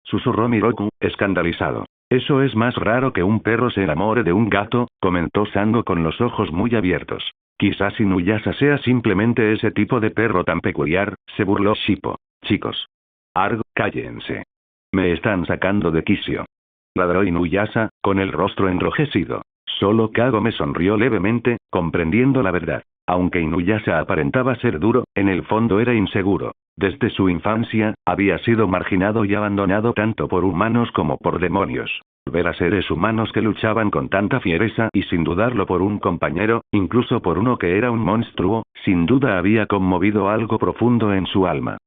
Susurró Miroku, escandalizado. Eso es más raro que un perro se enamore de un gato, comentó Sango con los ojos muy abiertos. Quizás Inuyasha sea simplemente ese tipo de perro tan peculiar, se burló Shippo. Chicos. Arg, cállense. Me están sacando de quicio. Ladró Inuyasha, con el rostro enrojecido. Solo Kagome sonrió levemente, comprendiendo la verdad. Aunque Inuyasha aparentaba ser duro, en el fondo era inseguro. Desde su infancia, había sido marginado y abandonado tanto por humanos como por demonios. Ver a seres humanos que luchaban con tanta fiereza y sin dudarlo por un compañero, incluso por uno que era un monstruo, sin duda había conmovido algo profundo en su alma.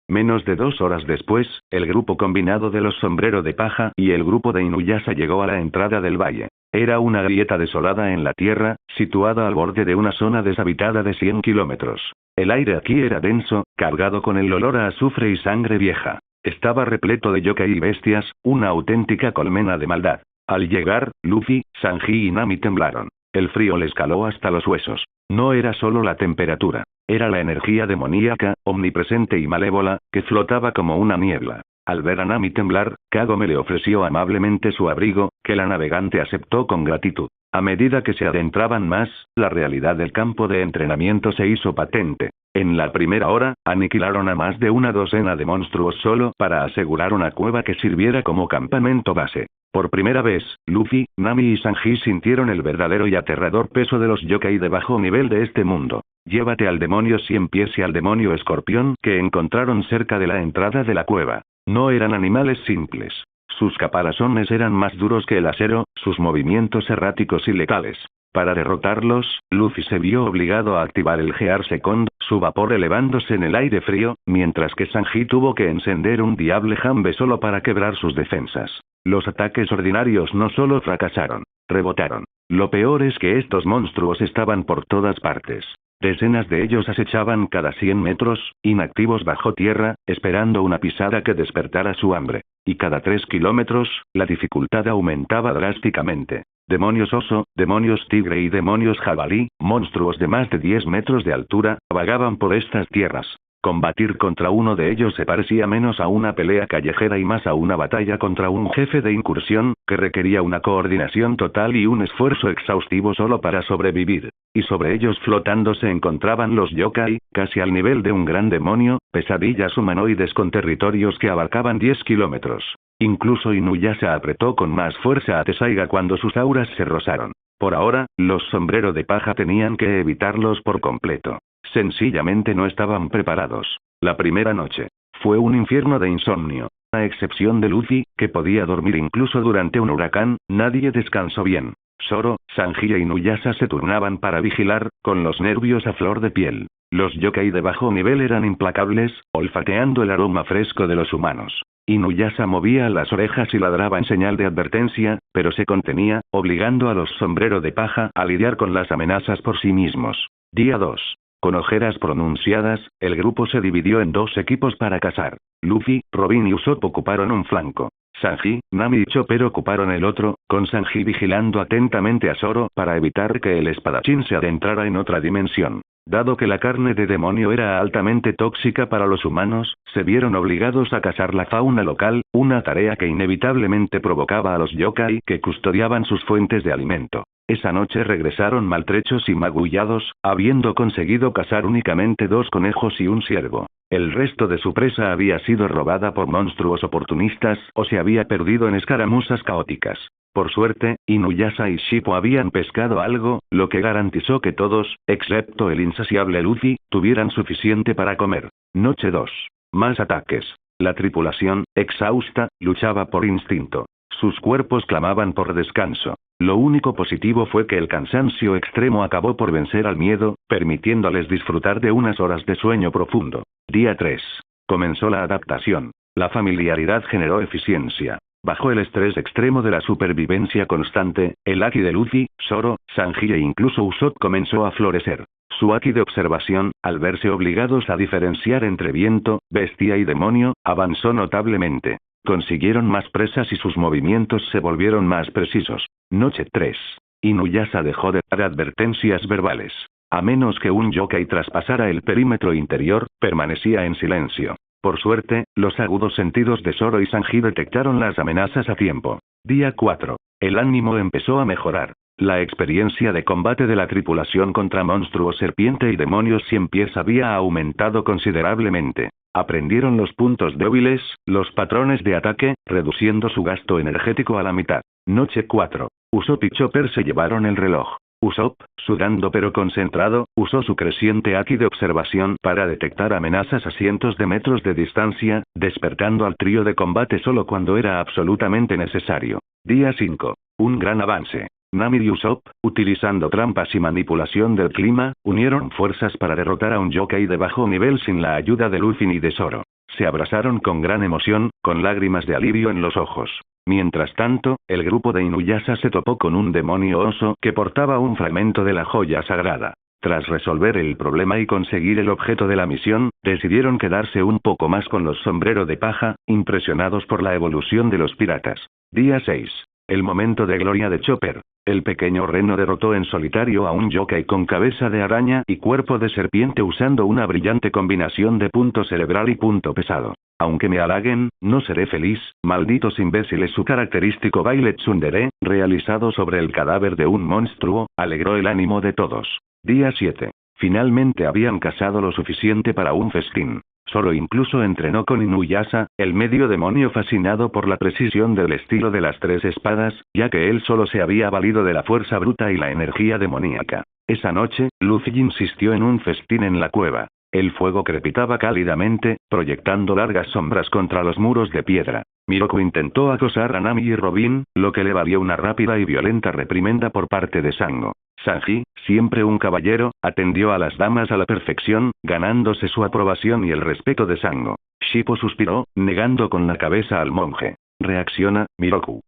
Menos de 2 horas después, el grupo combinado de los Sombrero de Paja y el grupo de Inuyasha llegó a la entrada del valle. Era una grieta desolada en la tierra, situada al borde de una zona deshabitada de 100 kilómetros. El aire aquí era denso, cargado con el olor a azufre y sangre vieja. Estaba repleto de yokai y bestias, una auténtica colmena de maldad. Al llegar, Luffy, Sanji y Nami temblaron. El frío les caló hasta los huesos. No era solo la temperatura. Era la energía demoníaca, omnipresente y malévola, que flotaba como una niebla. Al ver a Nami temblar, Kagome le ofreció amablemente su abrigo, que la navegante aceptó con gratitud. A medida que se adentraban más, la realidad del campo de entrenamiento se hizo patente. En la primera hora, aniquilaron a más de una docena de monstruos solo para asegurar una cueva que sirviera como campamento base. Por primera vez, Luffy, Nami y Sanji sintieron el verdadero y aterrador peso de los yokai de bajo nivel de este mundo. Llévate al demonio 100 pies y al demonio escorpión que encontraron cerca de la entrada de la cueva. No eran animales simples. Sus caparazones eran más duros que el acero, sus movimientos erráticos y letales. Para derrotarlos, Luffy se vio obligado a activar el Gear Second, su vapor elevándose en el aire frío, mientras que Sanji tuvo que encender un Diable Jambe solo para quebrar sus defensas. Los ataques ordinarios no solo fracasaron, rebotaron. Lo peor es que estos monstruos estaban por todas partes. Decenas de ellos acechaban cada 100 metros, inactivos bajo tierra, esperando una pisada que despertara su hambre. Y cada 3 kilómetros, la dificultad aumentaba drásticamente. Demonios oso, demonios tigre y demonios jabalí, monstruos de más de 10 metros de altura, vagaban por estas tierras. Combatir contra uno de ellos se parecía menos a una pelea callejera y más a una batalla contra un jefe de incursión, que requería una coordinación total y un esfuerzo exhaustivo solo para sobrevivir. Y sobre ellos flotando se encontraban los yokai, casi al nivel de un gran demonio, pesadillas humanoides con territorios que abarcaban 10 kilómetros. Incluso Inuyasha apretó con más fuerza a Tessaiga cuando sus auras se rozaron. Por ahora, los Sombrero de Paja tenían que evitarlos por completo. Sencillamente no estaban preparados. La primera noche fue un infierno de insomnio. A excepción de Luffy, que podía dormir incluso durante un huracán, nadie descansó bien. Zoro, Sanji e Inuyasha se turnaban para vigilar, con los nervios a flor de piel. Los yokai de bajo nivel eran implacables, olfateando el aroma fresco de los humanos. Inuyasha movía las orejas y ladraba en señal de advertencia, pero se contenía, obligando a los Sombrero de Paja a lidiar con las amenazas por sí mismos. Día 2. Con ojeras pronunciadas, el grupo se dividió en 2 equipos para cazar. Luffy, Robin y Usopp ocuparon un flanco. Sanji, Nami y Chopper ocuparon el otro, con Sanji vigilando atentamente a Zoro para evitar que el espadachín se adentrara en otra dimensión. Dado que la carne de demonio era altamente tóxica para los humanos, se vieron obligados a cazar la fauna local, una tarea que inevitablemente provocaba a los yokai que custodiaban sus fuentes de alimento. Esa noche regresaron maltrechos y magullados, habiendo conseguido cazar únicamente 2 conejos y un ciervo. El resto de su presa había sido robada por monstruos oportunistas o se había perdido en escaramuzas caóticas. Por suerte, Inuyasha y Shippo habían pescado algo, lo que garantizó que todos, excepto el insaciable Luffy, tuvieran suficiente para comer. Noche 2. Más ataques. La tripulación, exhausta, luchaba por instinto. Sus cuerpos clamaban por descanso. Lo único positivo fue que el cansancio extremo acabó por vencer al miedo, permitiéndoles disfrutar de unas horas de sueño profundo. Día 3. Comenzó la adaptación. La familiaridad generó eficiencia. Bajo el estrés extremo de la supervivencia constante, el Haki de Luffy, Zoro, Sanji e incluso Usopp comenzó a florecer. Su Haki de observación, al verse obligados a diferenciar entre viento, bestia y demonio, avanzó notablemente. Consiguieron más presas y sus movimientos se volvieron más precisos. Noche 3. Inuyasha dejó de dar advertencias verbales. A menos que un yokai traspasara el perímetro interior, permanecía en silencio. Por suerte, los agudos sentidos de Zoro y Sanji detectaron las amenazas a tiempo. Día 4. El ánimo empezó a mejorar. La experiencia de combate de la tripulación contra monstruos serpiente y demonios 100 pies había aumentado considerablemente. Aprendieron los puntos débiles, los patrones de ataque, reduciendo su gasto energético a la mitad. Noche 4. Usopp y Chopper se llevaron el reloj. Usopp, sudando pero concentrado, usó su creciente haki de observación para detectar amenazas a cientos de metros de distancia, despertando al trío de combate solo cuando era absolutamente necesario. Día 5. Un gran avance. Nami y Usopp, utilizando trampas y manipulación del clima, unieron fuerzas para derrotar a un yokai de bajo nivel sin la ayuda de Luffy ni de Zoro. Se abrazaron con gran emoción, con lágrimas de alivio en los ojos. Mientras tanto, el grupo de Inuyasha se topó con un demonio oso que portaba un fragmento de la joya sagrada. Tras resolver el problema y conseguir el objeto de la misión, decidieron quedarse un poco más con los sombrero de paja, impresionados por la evolución de los piratas. Día 6. El momento de gloria de Chopper. El pequeño reno derrotó en solitario a un yokai con cabeza de araña y cuerpo de serpiente usando una brillante combinación de punto cerebral y punto pesado. Aunque me halaguen, no seré feliz, malditos imbéciles. Su característico baile tsundere, realizado sobre el cadáver de un monstruo, alegró el ánimo de todos. Día 7. Finalmente habían cazado lo suficiente para un festín. Zoro incluso entrenó con Inuyasha, el medio demonio fascinado por la precisión del estilo de las tres espadas, ya que él solo se había valido de la fuerza bruta y la energía demoníaca. Esa noche, Luffy insistió en un festín en la cueva. El fuego crepitaba cálidamente, proyectando largas sombras contra los muros de piedra. Miroku intentó acosar a Nami y Robin, lo que le valió una rápida y violenta reprimenda por parte de Sango. Sanji, siempre un caballero, atendió a las damas a la perfección, ganándose su aprobación y el respeto de Sango. Shippo suspiró, negando con la cabeza al monje. Reacciona, Miroku.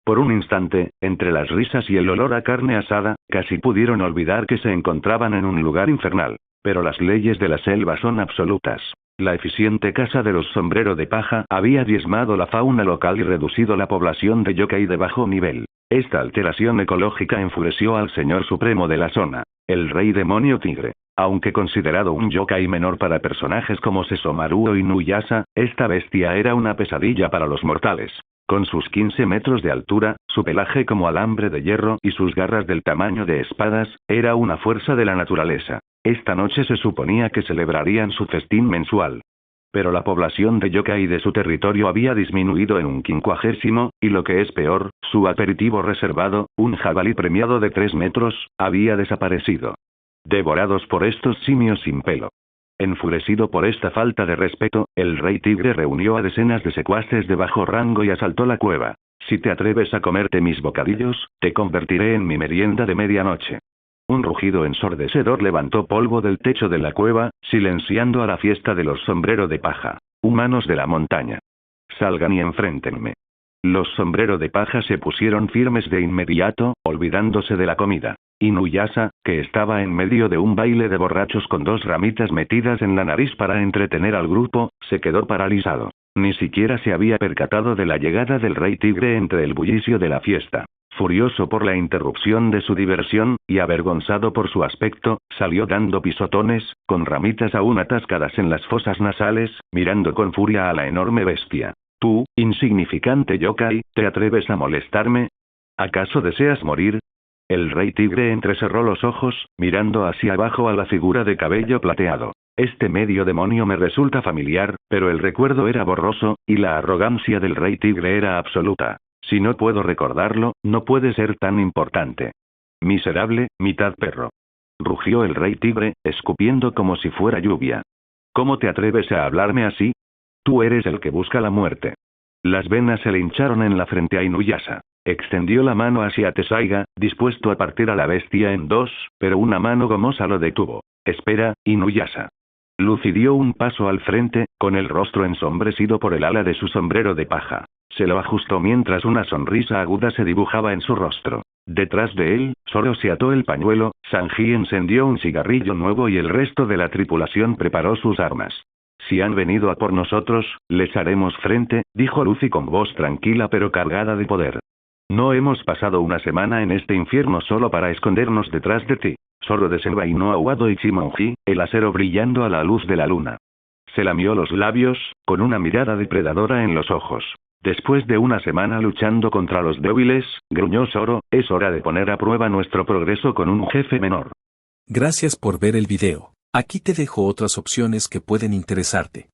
Por un instante, entre las risas y el olor a carne asada, casi pudieron olvidar que se encontraban en un lugar infernal. Pero las leyes de la selva son absolutas. La eficiente caza de los sombrero de paja había diezmado la fauna local y reducido la población de yokai de bajo nivel. Esta alteración ecológica enfureció al señor supremo de la zona, el rey demonio tigre. Aunque considerado un yokai menor para personajes como Sesomaru o Inuyasha, esta bestia era una pesadilla para los mortales. Con sus 15 metros de altura, su pelaje como alambre de hierro y sus garras del tamaño de espadas, era una fuerza de la naturaleza. Esta noche se suponía que celebrarían su festín mensual. Pero la población de yokai de su territorio había disminuido en un 50, y lo que es peor, su aperitivo reservado, un jabalí premiado de 3 metros, había desaparecido. Devorados por estos simios sin pelo. Enfurecido por esta falta de respeto, el rey tigre reunió a decenas de secuaces de bajo rango y asaltó la cueva. Si te atreves a comerte mis bocadillos, te convertiré en mi merienda de medianoche. Un rugido ensordecedor levantó polvo del techo de la cueva, silenciando a la fiesta de los sombrero de paja. Humanos de la montaña. Salgan y enfréntenme. Los sombrero de paja se pusieron firmes de inmediato, olvidándose de la comida. Inuyasha, que estaba en medio de un baile de borrachos con 2 ramitas metidas en la nariz para entretener al grupo, se quedó paralizado. Ni siquiera se había percatado de la llegada del rey tigre entre el bullicio de la fiesta. Furioso por la interrupción de su diversión, y avergonzado por su aspecto, salió dando pisotones, con ramitas aún atascadas en las fosas nasales, mirando con furia a la enorme bestia. Tú, insignificante yokai, ¿te atreves a molestarme? ¿Acaso deseas morir? El rey tigre entrecerró los ojos, mirando hacia abajo a la figura de cabello plateado. Este medio demonio me resulta familiar, pero el recuerdo era borroso, y la arrogancia del rey tigre era absoluta. Si no puedo recordarlo, no puede ser tan importante. Miserable, mitad perro. Rugió el rey tigre, escupiendo como si fuera lluvia. ¿Cómo te atreves a hablarme así? Tú eres el que busca la muerte. Las venas se le hincharon en la frente a Inuyasha. Extendió la mano hacia Tessaiga, dispuesto a partir a la bestia en 2, pero una mano gomosa lo detuvo. Espera, Inuyasha. Luffy dio un paso al frente, con el rostro ensombrecido por el ala de su sombrero de paja. Se lo ajustó mientras una sonrisa aguda se dibujaba en su rostro. Detrás de él, Zoro se ató el pañuelo, Sanji encendió un cigarrillo nuevo y el resto de la tripulación preparó sus armas. Si han venido a por nosotros, les haremos frente, dijo Luffy con voz tranquila pero cargada de poder. No hemos pasado una semana en este infierno solo para escondernos detrás de ti. Zoro desenvainó a Wado y Chimonji, el acero brillando a la luz de la luna. Se lamió los labios, con una mirada depredadora en los ojos. Después de una semana luchando contra los débiles, gruñó Zoro, es hora de poner a prueba nuestro progreso con un jefe menor. Gracias por ver el video. Aquí te dejo otras opciones que pueden interesarte.